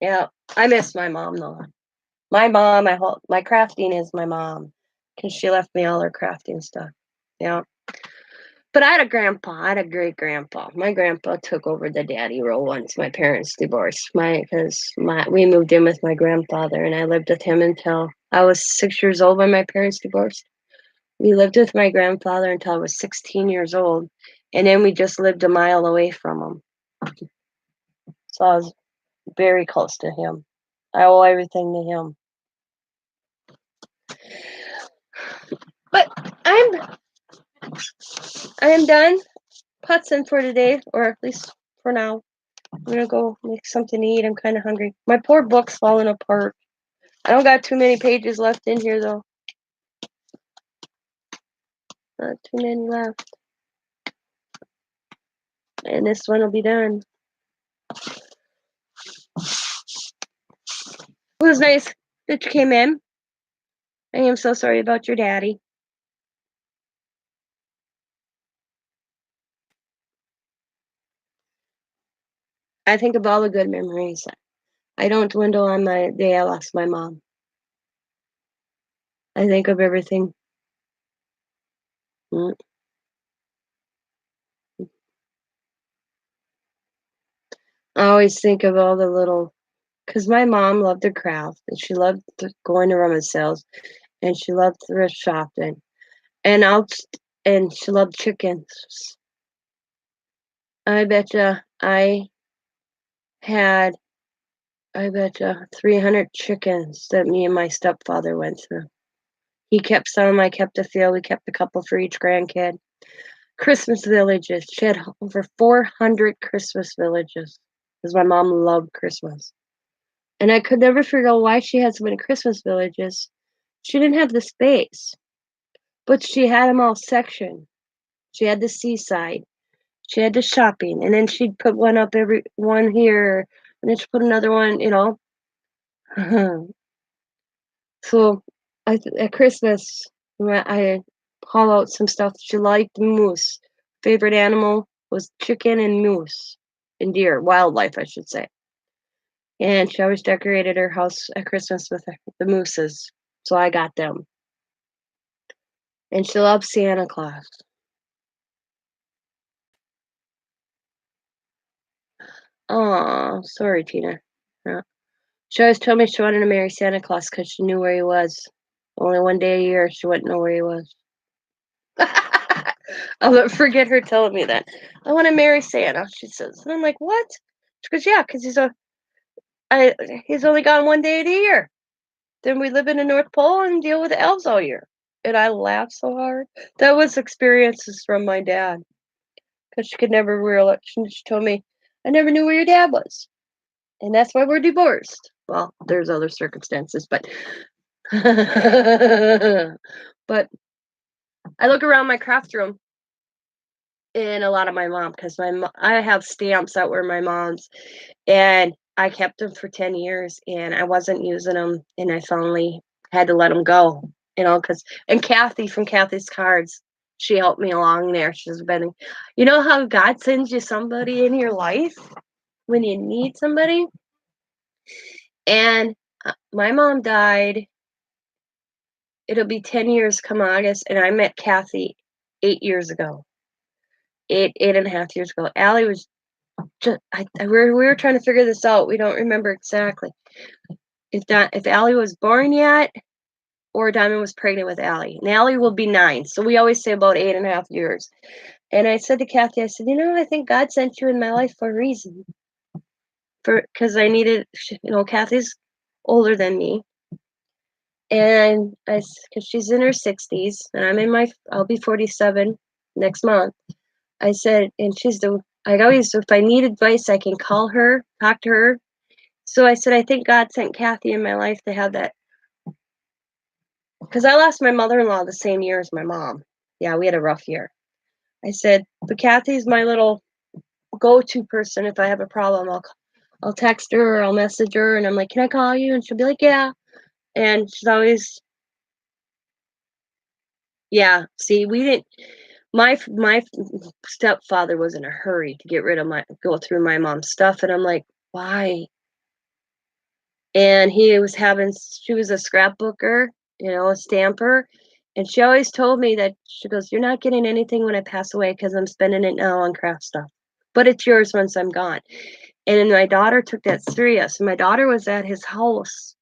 Yeah, I miss my mom though. My mom, my crafting is my mom because she left me all her crafting stuff. Yeah. But I had a grandpa. I had a great grandpa. My grandpa took over the daddy role once my parents divorced. We moved in with my grandfather, and I lived with him until I was 6 years old when my parents divorced. We lived with my grandfather until I was 16 years old, and then we just lived a mile away from him. So I was very close to him. I owe everything to him. But I am done putzing for today, or at least for now. I'm gonna go make something to eat. I'm kind of hungry. My poor book's falling apart. I don't got too many pages left in here though. Not too many left. And this one will be done. It was nice that you came in. I am so sorry about your daddy. I think of all the good memories. I don't dwindle on my day I lost my mom. I think of everything. Mm. I always think of all the little, because my mom loved her craft, and she loved going to rummage sales, and she loved thrift shopping, and and she loved chickens. I betcha had, I betcha 300 chickens that me and my stepfather went through. He kept some, I kept a few, we kept a couple for each grandkid. Christmas villages. She had over 400 Christmas villages because my mom loved Christmas. And I could never figure out why she had so many Christmas villages. She didn't have the space, but she had them all sectioned. She had the seaside. She had the shopping, and then she'd put one up every one here, and then she'd put another one. So at Christmas, I haul out some stuff. She liked moose. Favorite animal was chicken and moose and deer, wildlife, I should say. And she always decorated her house at Christmas with the mooses. So I got them. And she loved Santa Claus. Oh, sorry, Tina. Yeah. She always told me she wanted to marry Santa Claus because she knew where he was. Only one day a year she wouldn't know where he was. I'll never forget her telling me that. I want to marry Santa, she says. And I'm like, what? She goes, yeah, because he's only gone one day of the year. Then we live in the North Pole and deal with the elves all year. And I laughed so hard. That was experiences from my dad. Because she could never realize. She told me, I never knew where your dad was. And that's why we're divorced. Well, there's other circumstances, but but I look around my craft room and a lot of my mom, because I have stamps that were my mom's, and I kept them for 10 years and I wasn't using them, and I finally had to let them go, because and Kathy from Kathy's Cards, she helped me along there. She's been, how God sends you somebody in your life when you need somebody. And my mom died. It'll be 10 years come August, and I met Kathy 8 years ago. 8.5 years ago. Allie was just, we were trying to figure this out. We don't remember exactly if Allie was born yet or Diamond was pregnant with Allie. And Allie will be 9, so we always say about 8.5 years. And I said to Kathy, I said, I think God sent you in my life for a reason. Because I needed, Kathy's older than me. And because she's in her 60s, and I'll be 47 next month. I said, and I always, if I need advice, I can call her, talk to her. So I said, I think God sent Kathy in my life to have that. Because I lost my mother in law the same year as my mom. Yeah, we had a rough year. I said, but Kathy's my little go to person. If I have a problem, I'll text her or I'll message her, and I'm like, can I call you? And she'll be like, yeah. And she's always, yeah. See, we didn't. My stepfather was in a hurry to go through my mom's stuff, and I'm like, why? And she was a scrapbooker, a stamper, and she always told me that she goes, "You're not getting anything when I pass away because I'm spending it now on craft stuff, but it's yours once I'm gone." And then my daughter took that serious. And my daughter was at his house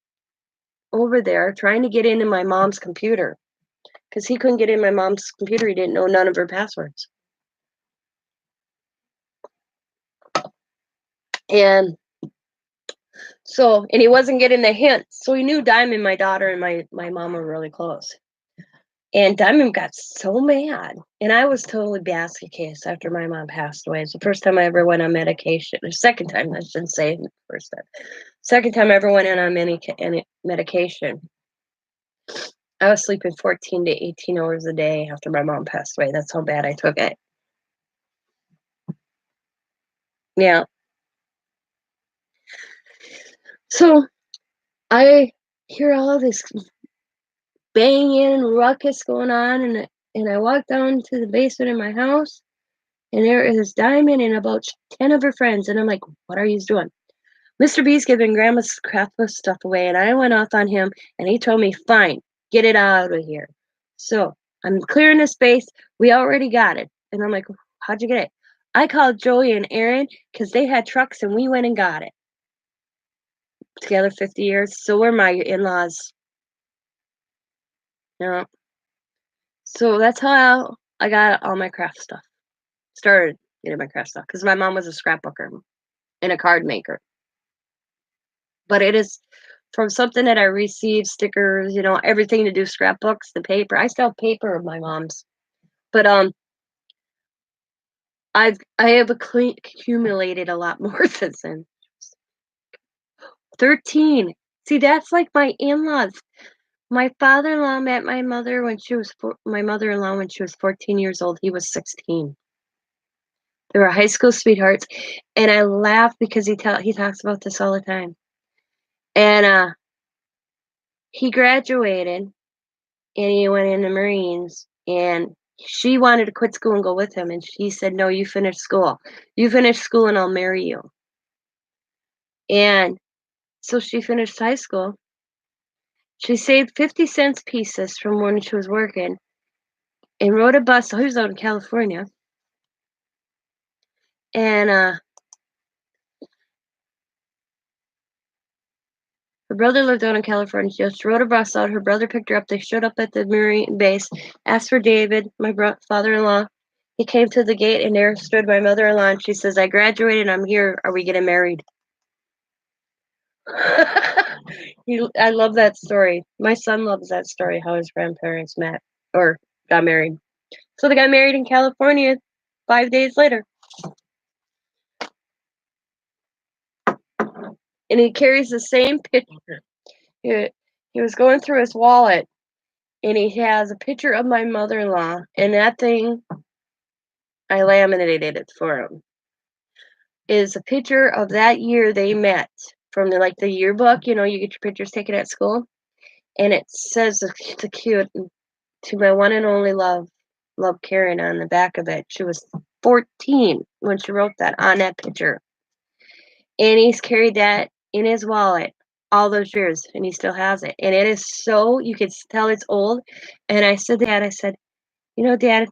over there trying to get into my mom's computer because he couldn't get in my mom's computer. He didn't know none of her passwords. And and he wasn't getting the hint. So he knew Diamond, my daughter, and my mom were really close. And Diamond got so mad. And I was totally basket case after my mom passed away. It's the first time I ever went on medication. The second time, I shouldn't say the first time. Second time I ever went in on any medication. I was sleeping 14 to 18 hours a day after my mom passed away. That's how bad I took it. Yeah. So I hear all this banging and ruckus going on, and I walk down to the basement of my house, and there is Diamond and about 10 of her friends, and I'm like, what are you doing? Mr. B's giving Grandma's craftless stuff away, and I went off on him, and he told me, fine, get it out of here. So I'm clearing the space. We already got it. And I'm like, how'd you get it? I called Joey and Aaron because they had trucks, and we went and got it. Together 50 years. So we're my in-laws. Yeah. So that's how I got all my craft stuff. Started getting my craft stuff because my mom was a scrapbooker and a card maker. But it is from something that I received, stickers, everything to do scrapbooks, the paper. I still have paper of my mom's. But I have accumulated a lot more since then. 13. See, that's like my in-laws. My father-in-law met my mother-in-law when she was 14 years old. He was 16. They were high school sweethearts, and I laugh because he talks about this all the time. And he graduated, and he went in the Marines, and she wanted to quit school and go with him, and she said, "No, you finish school. You finish school, and I'll marry you." And so she finished high school. She saved 50 cents pieces from when she was working, and rode a bus. So he was out in California, and her brother lived out in California. She just rode a bus out. Her brother picked her up. They showed up at the Marine base, asked for David, my father-in-law. He came to the gate, and there stood my mother-in-law, and she says, "I graduated. I'm here. Are we getting married?" I love that story. My son loves that story, how his grandparents met or got married. So they got married in California 5 days later. And he carries the same picture. He was going through his wallet, and he has a picture of my mother-in-law, and that thing, I laminated it for him, is a picture of that year they met from the yearbook. You get your pictures taken at school, and it says the cute to my one and only love Karen on the back of it. She was 14 when she wrote that on that picture, and he's carried that in his wallet all those years, and he still has it. And it is so you could tell it's old. And I said, Dad, Dad,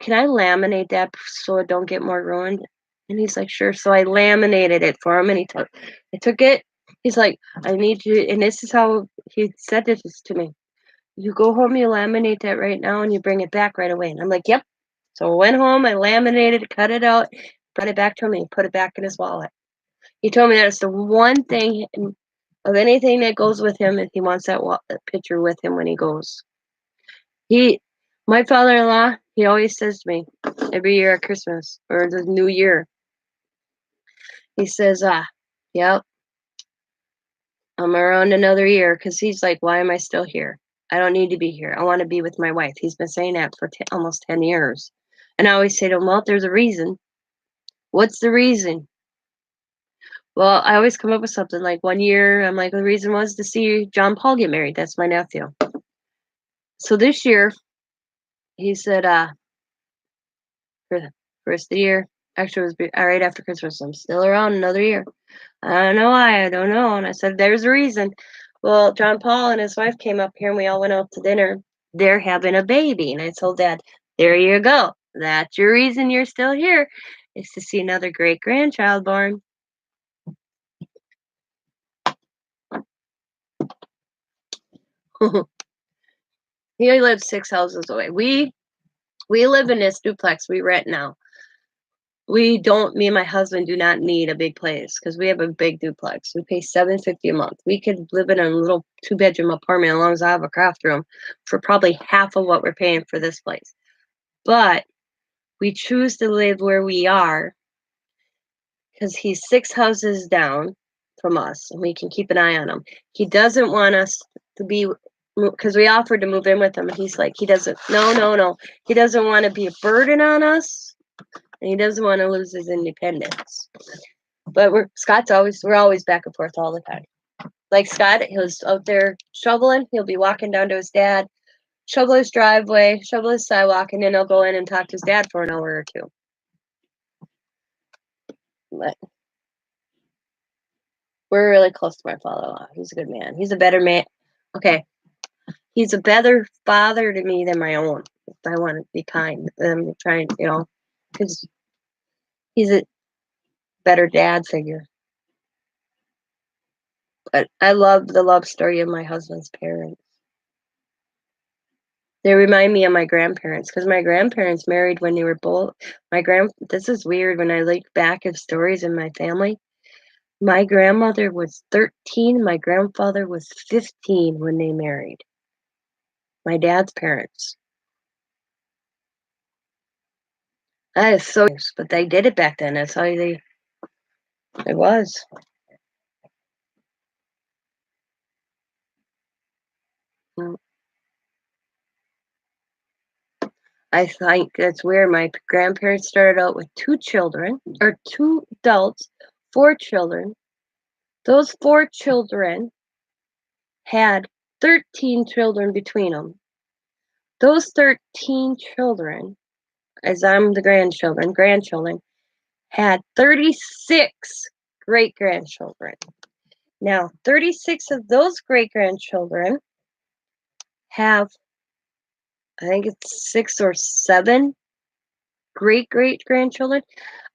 can I laminate that so it don't get more ruined? And he's like, sure. So I laminated it for him, and I took it. He's like, I need you, and this is how he said this to me. You go home, you laminate that right now, and you bring it back right away. And I'm like, yep. So I went home, I laminated, cut it out, brought it back to him, and he put it back in his wallet. He told me that it's the one thing of anything that goes with him if he wants that picture with him when he goes. He my father-in-law, he always says to me every year at Christmas or the New Year, he says, yep, I'm around another year because he's like, why am I still here? I don't need to be here. I want to be with my wife. He's been saying that for almost 10 years. And I always say to him, well, there's a reason. What's the reason? Well, I always come up with something like one year, I'm like, the reason was to see John Paul get married. That's my nephew. So this year, he said, for the first of the year, actually, it was right after Christmas. I'm still around another year. I don't know why. I don't know. And I said, there's a reason. Well, John Paul and his wife came up here and we all went out to dinner. They're having a baby. And I told Dad, there you go. That's your reason you're still here, is to see another great grandchild born. He lives 6 houses away. We live in this duplex we rent now. We don't. Me and my husband do not need a big place because we have a big duplex. We pay $750 a month. We could live in a little 2-bedroom apartment as long as I have a craft room for probably half of what we're paying for this place. But we choose to live where we are because he's 6 houses down from us, and we can keep an eye on him. He doesn't want us to be, because we offered to move in with him, and he's like, he doesn't. No, no, no. He doesn't want to be a burden on us, and he doesn't want to lose his independence. But we're always back and forth all the time. Like Scott, he was out there shoveling. He'll be walking down to his dad, shovel his driveway, shovel his sidewalk, and then he'll go in and talk to his dad for an hour or two. But we're really close to my father-in-law. He's a good man. He's a better man. Okay. He's a better father to me than my own. If I want to be kind, I'm trying, because he's a better dad figure. But I love the love story of my husband's parents. They remind me of my grandparents because my grandparents married when they were both. This is weird when I look back at stories in my family. My grandmother was 13. My grandfather was 15 when they married. My dad's parents. That is so, but they did it back then. That's how it was. Mm. I think that's weird. My grandparents started out with 2 children, or 2 adults, 4 children. Those 4 children had 13 children between them. Those 13 children, as I'm the grandchildren, had 36 great grandchildren. Now, 36 of those great grandchildren have, I think it's 6 or 7 great great grandchildren.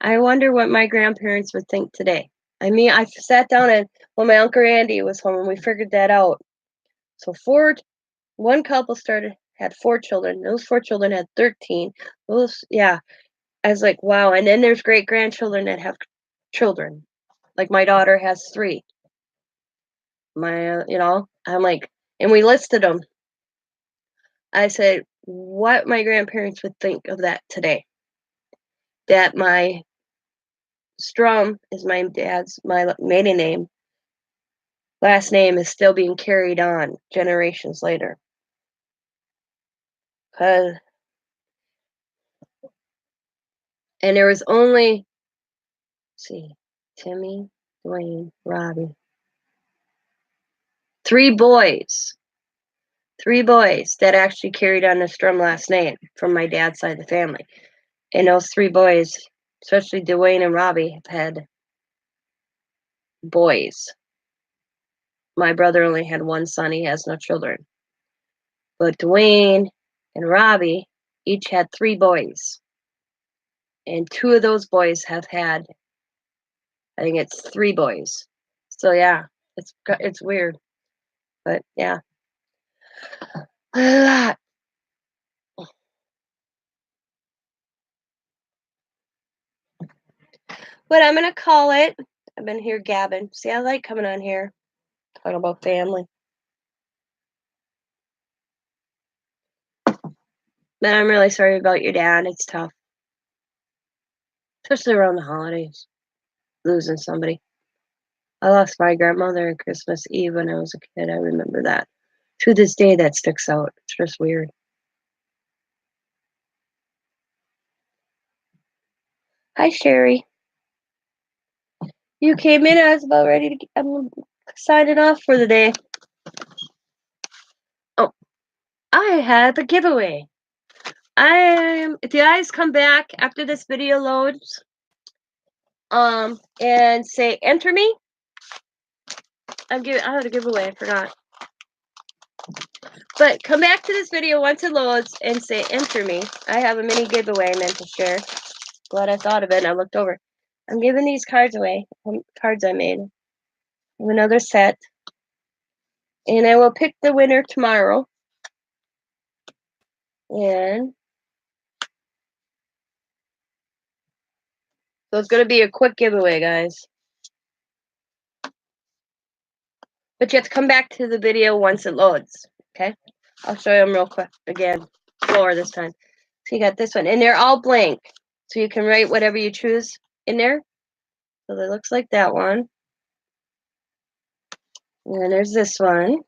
I wonder what my grandparents would think today. I mean, I sat down and when my Uncle Randy was home and we figured that out. So one couple had 4 children. Those 4 children had 13. Yeah. I was like, wow. And then there's great grandchildren that have children. Like my daughter has 3. I'm like, and we listed them. I said, what my grandparents would think of that today. That my Strum is my dad's, my maiden name. Last name is still being carried on generations later. And there was only, Timmy, Dwayne, Robbie. 3 boys. 3 boys that actually carried on the Strum last name from my dad's side of the family. And those 3 boys, especially Dwayne and Robbie, have had boys. My brother only had 1 son. He has no children. But Dwayne and Robbie each had 3 boys. And 2 of those boys have had, I think it's 3 boys. So yeah, it's weird. But yeah. A lot. But I'm gonna call it. I've been here gabbing. See, I like coming on here. Talk about family. But I'm really sorry about your dad. It's tough, especially around the holidays, losing somebody. I lost my grandmother on Christmas Eve when I was a kid. I remember that. To this day, that sticks out. It's just weird. Hi, Sherry. You came in. I was about ready to. I'm signing off for the day. Oh, I had the giveaway. If you guys come back after this video loads, and say enter me, I had a giveaway. I forgot. But come back to this video once it loads and say enter me. I have a mini giveaway I meant to share. Glad I thought of it and I looked over. I'm giving these cards away. Cards I made. Another set. And I will pick the winner tomorrow. And so it's going to be a quick giveaway, guys. But you have to come back to the video once it loads. Okay? I'll show you them real quick. Again, slower this time. So you got this one. And they're all blank. So you can write whatever you choose in there. So it looks like that one. And then there's this one.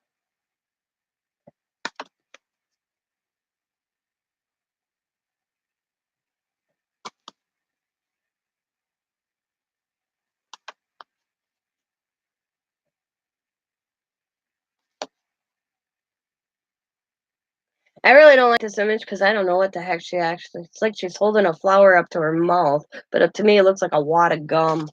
I really don't like this image because I don't know what the heck she actually. It's like she's holding a flower up to her mouth, but up to me it looks like a wad of gum.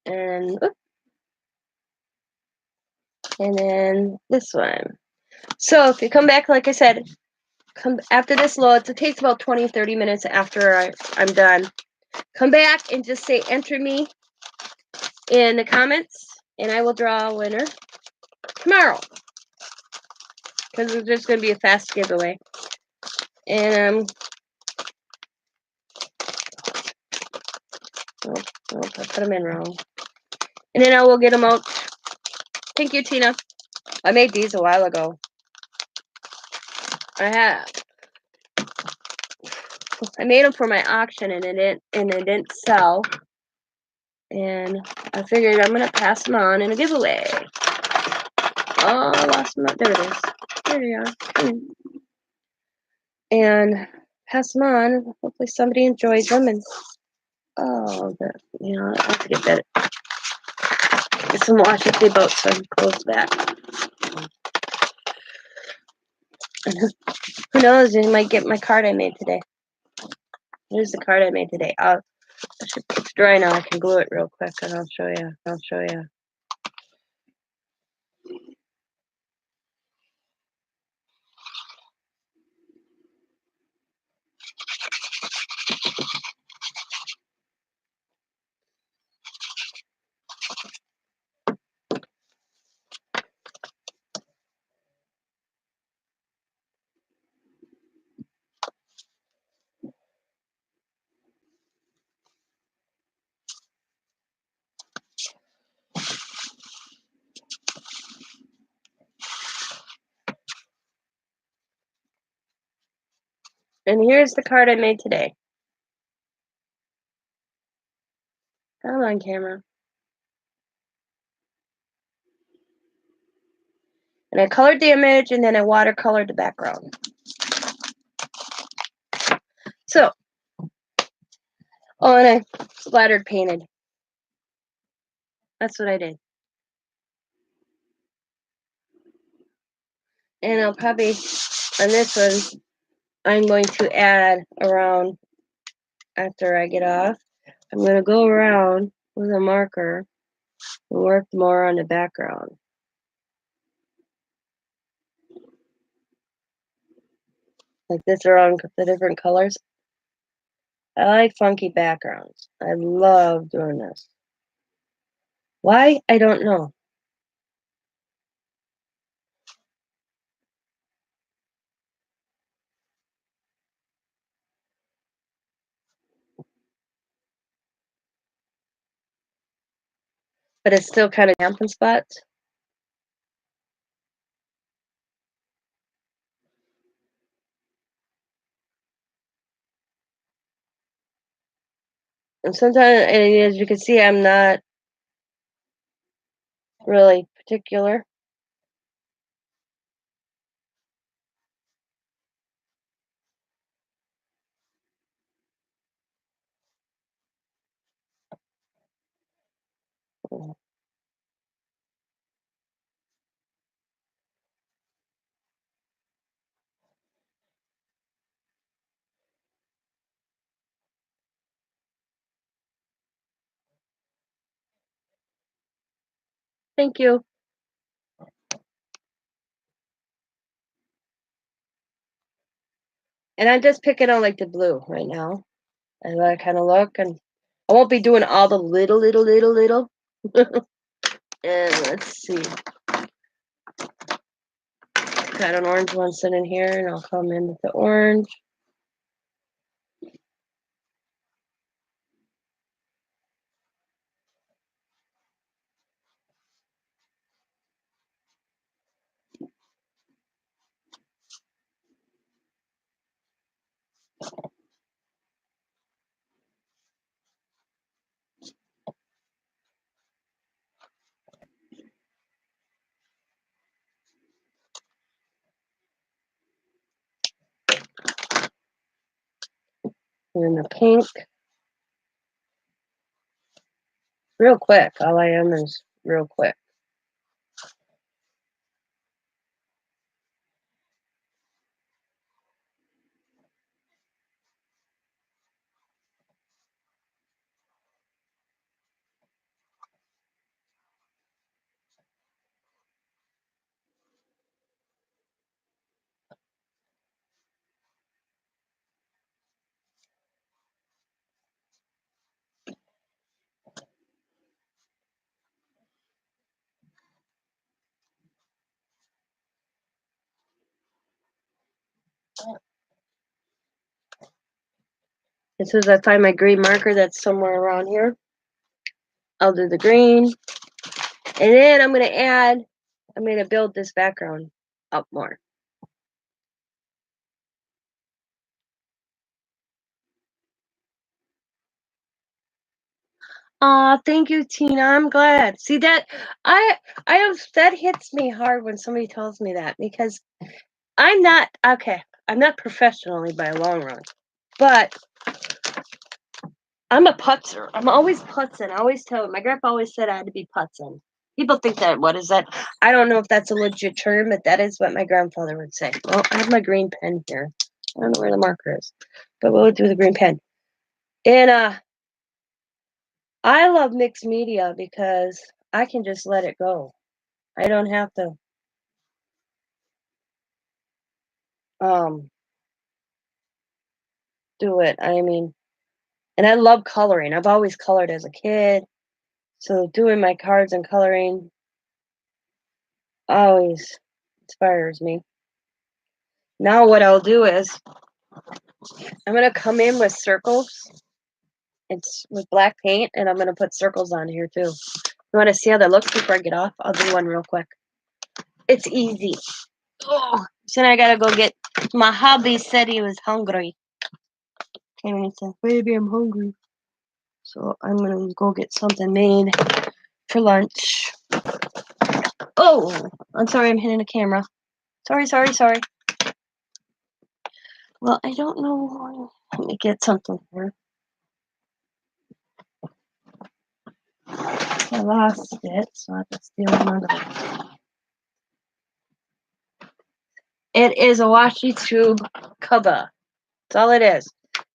and and then this one. So if you come back, like I said, come after this loads. It takes about 20-30 minutes after I'm done. Come back and just say enter me in the comments, and I will draw a winner tomorrow. Because it's just going to be a fast giveaway. And oh, I put them in wrong. And then I will get them out. Thank you, Tina. I made these a while ago. I made them for my auction, and it didn't sell. And I figured I'm gonna pass them on in a giveaway. Oh, I lost them. There it is. There you are. And pass them on. Hopefully somebody enjoys them. And oh, I have to get that. Get some washi tape out so I can close back. Who knows? You might get my card I made today. Here's the card I made today. It's dry now. I can glue it real quick, and I'll show you. And here's the card I made today. Come on, camera. And I colored the image, and then I watercolored the background. So, and I splattered painted. That's what I did. And I'll probably, on this one, I'm going to add around, after I get off, I'm going to go around with a marker and work more on the background. Like this around the different colors. I like funky backgrounds. I love doing this. Why? I don't know. but it's still kind of damp in spots. And sometimes, and as you can see, I'm not really particular. Thank you. And I'm just picking on like the blue right now. And I kind of look, and I won't be doing all the little. And let's see. Got an orange one sitting here, and I'll come in with the orange. And the pink. Real quick. All I am is real quick. As soon as I find my green marker that's somewhere around here, I'll do the green. And then I'm going to build this background up more. Aw, thank you, Tina. I'm glad. See that that hits me hard when somebody tells me that, because I'm not okay. I'm not professionally by a long run, but I'm a putzer. I'm always putzing. I always tell my grandpa always said I had to be putzing. People think that, what is that? I don't know if that's a legit term, but that is what my grandfather would say. Well, I have my green pen here. I don't know where the marker is, but we'll do the green pen. And I love mixed media because I can just let it go. I don't have to um do it. I mean, and I love coloring. I've always colored as a kid. So doing my cards and coloring always inspires me. Now what I'll do is I'm gonna come in with circles. It's with black paint, and I'm gonna put circles on here too. You wanna see how that looks before I get off? I'll do one real quick. It's easy. Oh, so I gotta go get my hubby said he was hungry. Came in and said, "Baby, I'm hungry." So I'm gonna go get something made for lunch. Oh, I'm sorry, I'm hitting the camera. Sorry. Well, I don't know. Let me get something here. I lost it, so I have to steal another one. It is a washi tube cover. That's all it is.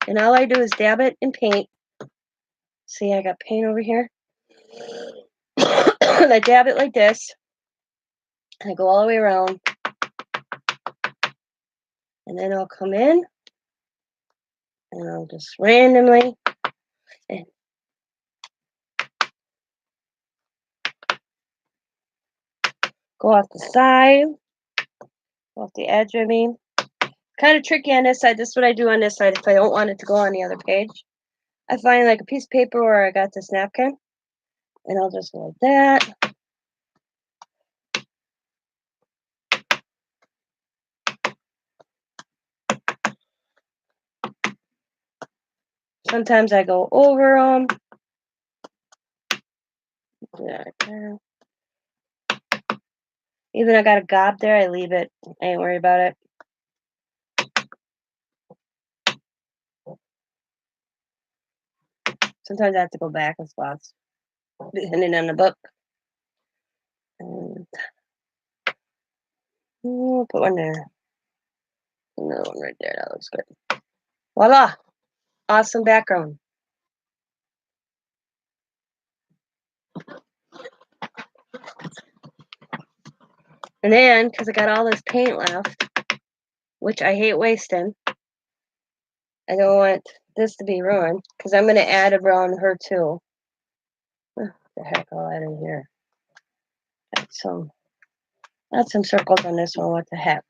And all I do is dab it in paint. See, I got paint over here. And I dab it like this. And I go all the way around. And then I'll come in. And I'll just randomly and go off the side, off the edge, I mean. Kind of tricky on this side. This is what I do on this side if I don't want it to go on the other page. I find like a piece of paper where I got this napkin, And I'll just go like that. Sometimes I go over them. Even I got a gob there, I leave it. I ain't worried about it. Sometimes I have to go back in spots, depending on the book. And put one there. Another one right there. That looks good. Voila! Awesome background. And then, because I got all this paint left, which I hate wasting, I don't want this to be ruined, because I'm going to add around her too. What the heck, I'll add in here. Add some circles on this one, what the heck.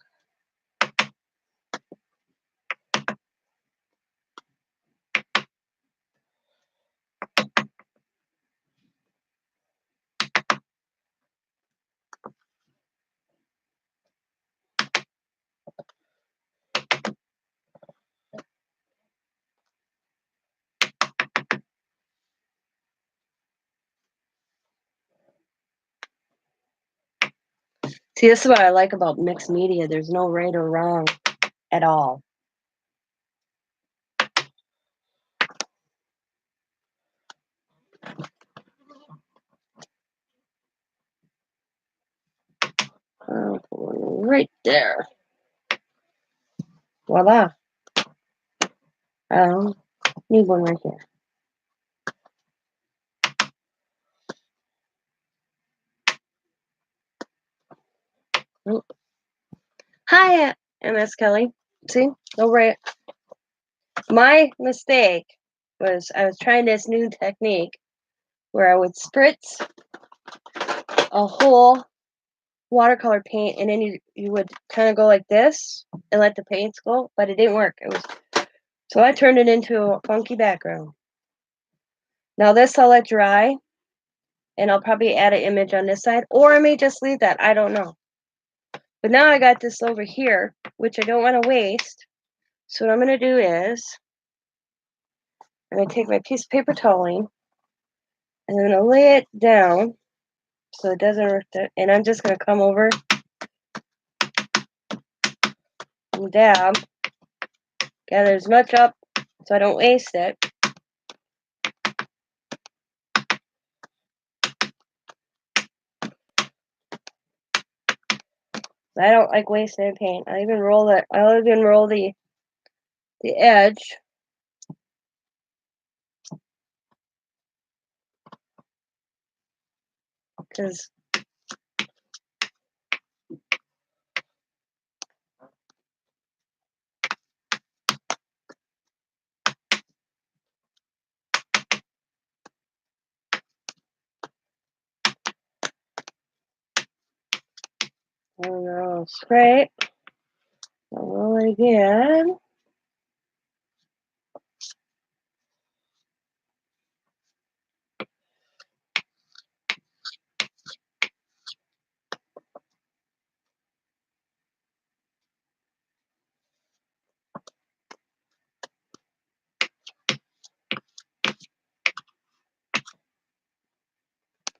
See, this is what I like about mixed media. There's no right or wrong at all. Right there. Voila. Need one right here. Oh. Hi, MS Kelly. See? No right. My mistake was I was trying this new technique where I would spritz a whole watercolor paint and then you would kind of go like this and let the paints go, but it didn't work. So I turned it into a funky background. Now this I'll let dry and I'll probably add an image on this side, or I may just leave that. I don't know. But now I got this over here, which I don't want to waste. So what I'm going to do is I'm going to take my piece of paper toweling and I'm going to lay it down so it doesn't hurt it. And I'm just going to come over and dab, gather as much up so I don't waste it. I don't like wasting paint. I'll even roll the edge. Because I'll scrape. I'll roll it again.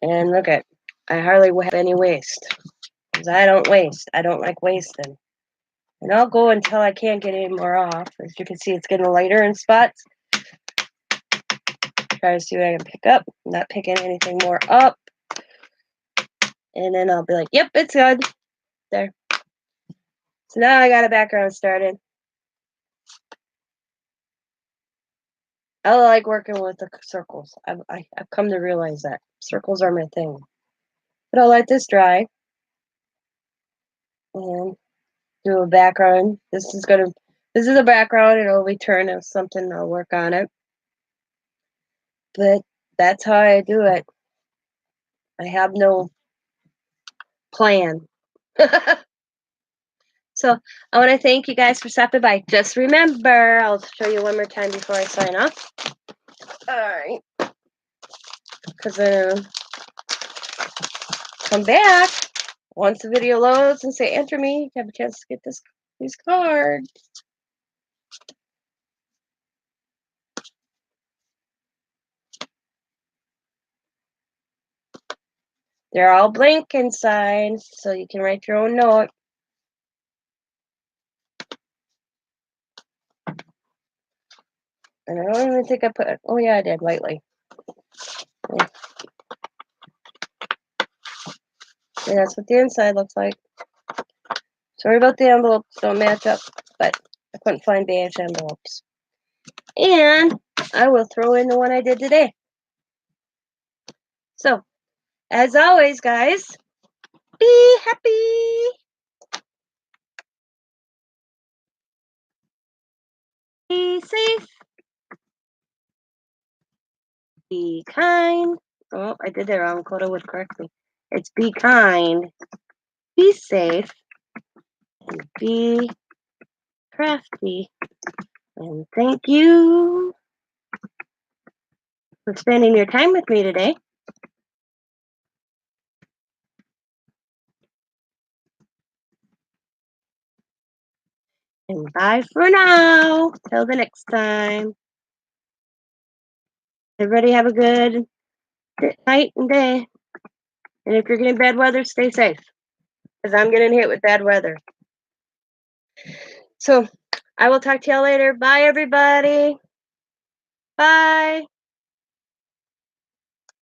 And look at, I hardly have any waste. Because I don't waste. I don't like wasting. And I'll go until I can't get any more off. As you can see, it's getting lighter in spots. Try to see what I can pick up. I'm not picking anything more up. And then I'll be like, yep, it's good. There. So now I got a background started. I like working with the circles. I've come to realize that. Circles are my thing. But I'll let this dry. And do a background. This is a background. It'll return as something. I'll work on it. But that's how I do it. I have no plan. So I want to thank you guys for stopping by. Just remember, I'll show you one more time before I sign off. All right. Because come back once the video loads and say enter me. You have a chance to get these cards. They're all blank inside, so you can write your own note. And I don't even think I put it. Oh, yeah, I did lightly. Yeah. And that's what the inside looks like. Sorry about the envelopes, don't match up, but I couldn't find beige envelopes. And I will throw in the one I did today. So, as always, guys, be happy, be safe, be kind. Oh, I did that wrong. Coda would correct me. It's be kind, be safe, and be crafty. And thank you for spending your time with me today. And bye for now. Till the next time. Everybody have a good night and day. And if you're getting bad weather, stay safe. Because I'm getting hit with bad weather. So I will talk to y'all later. Bye, everybody. Bye.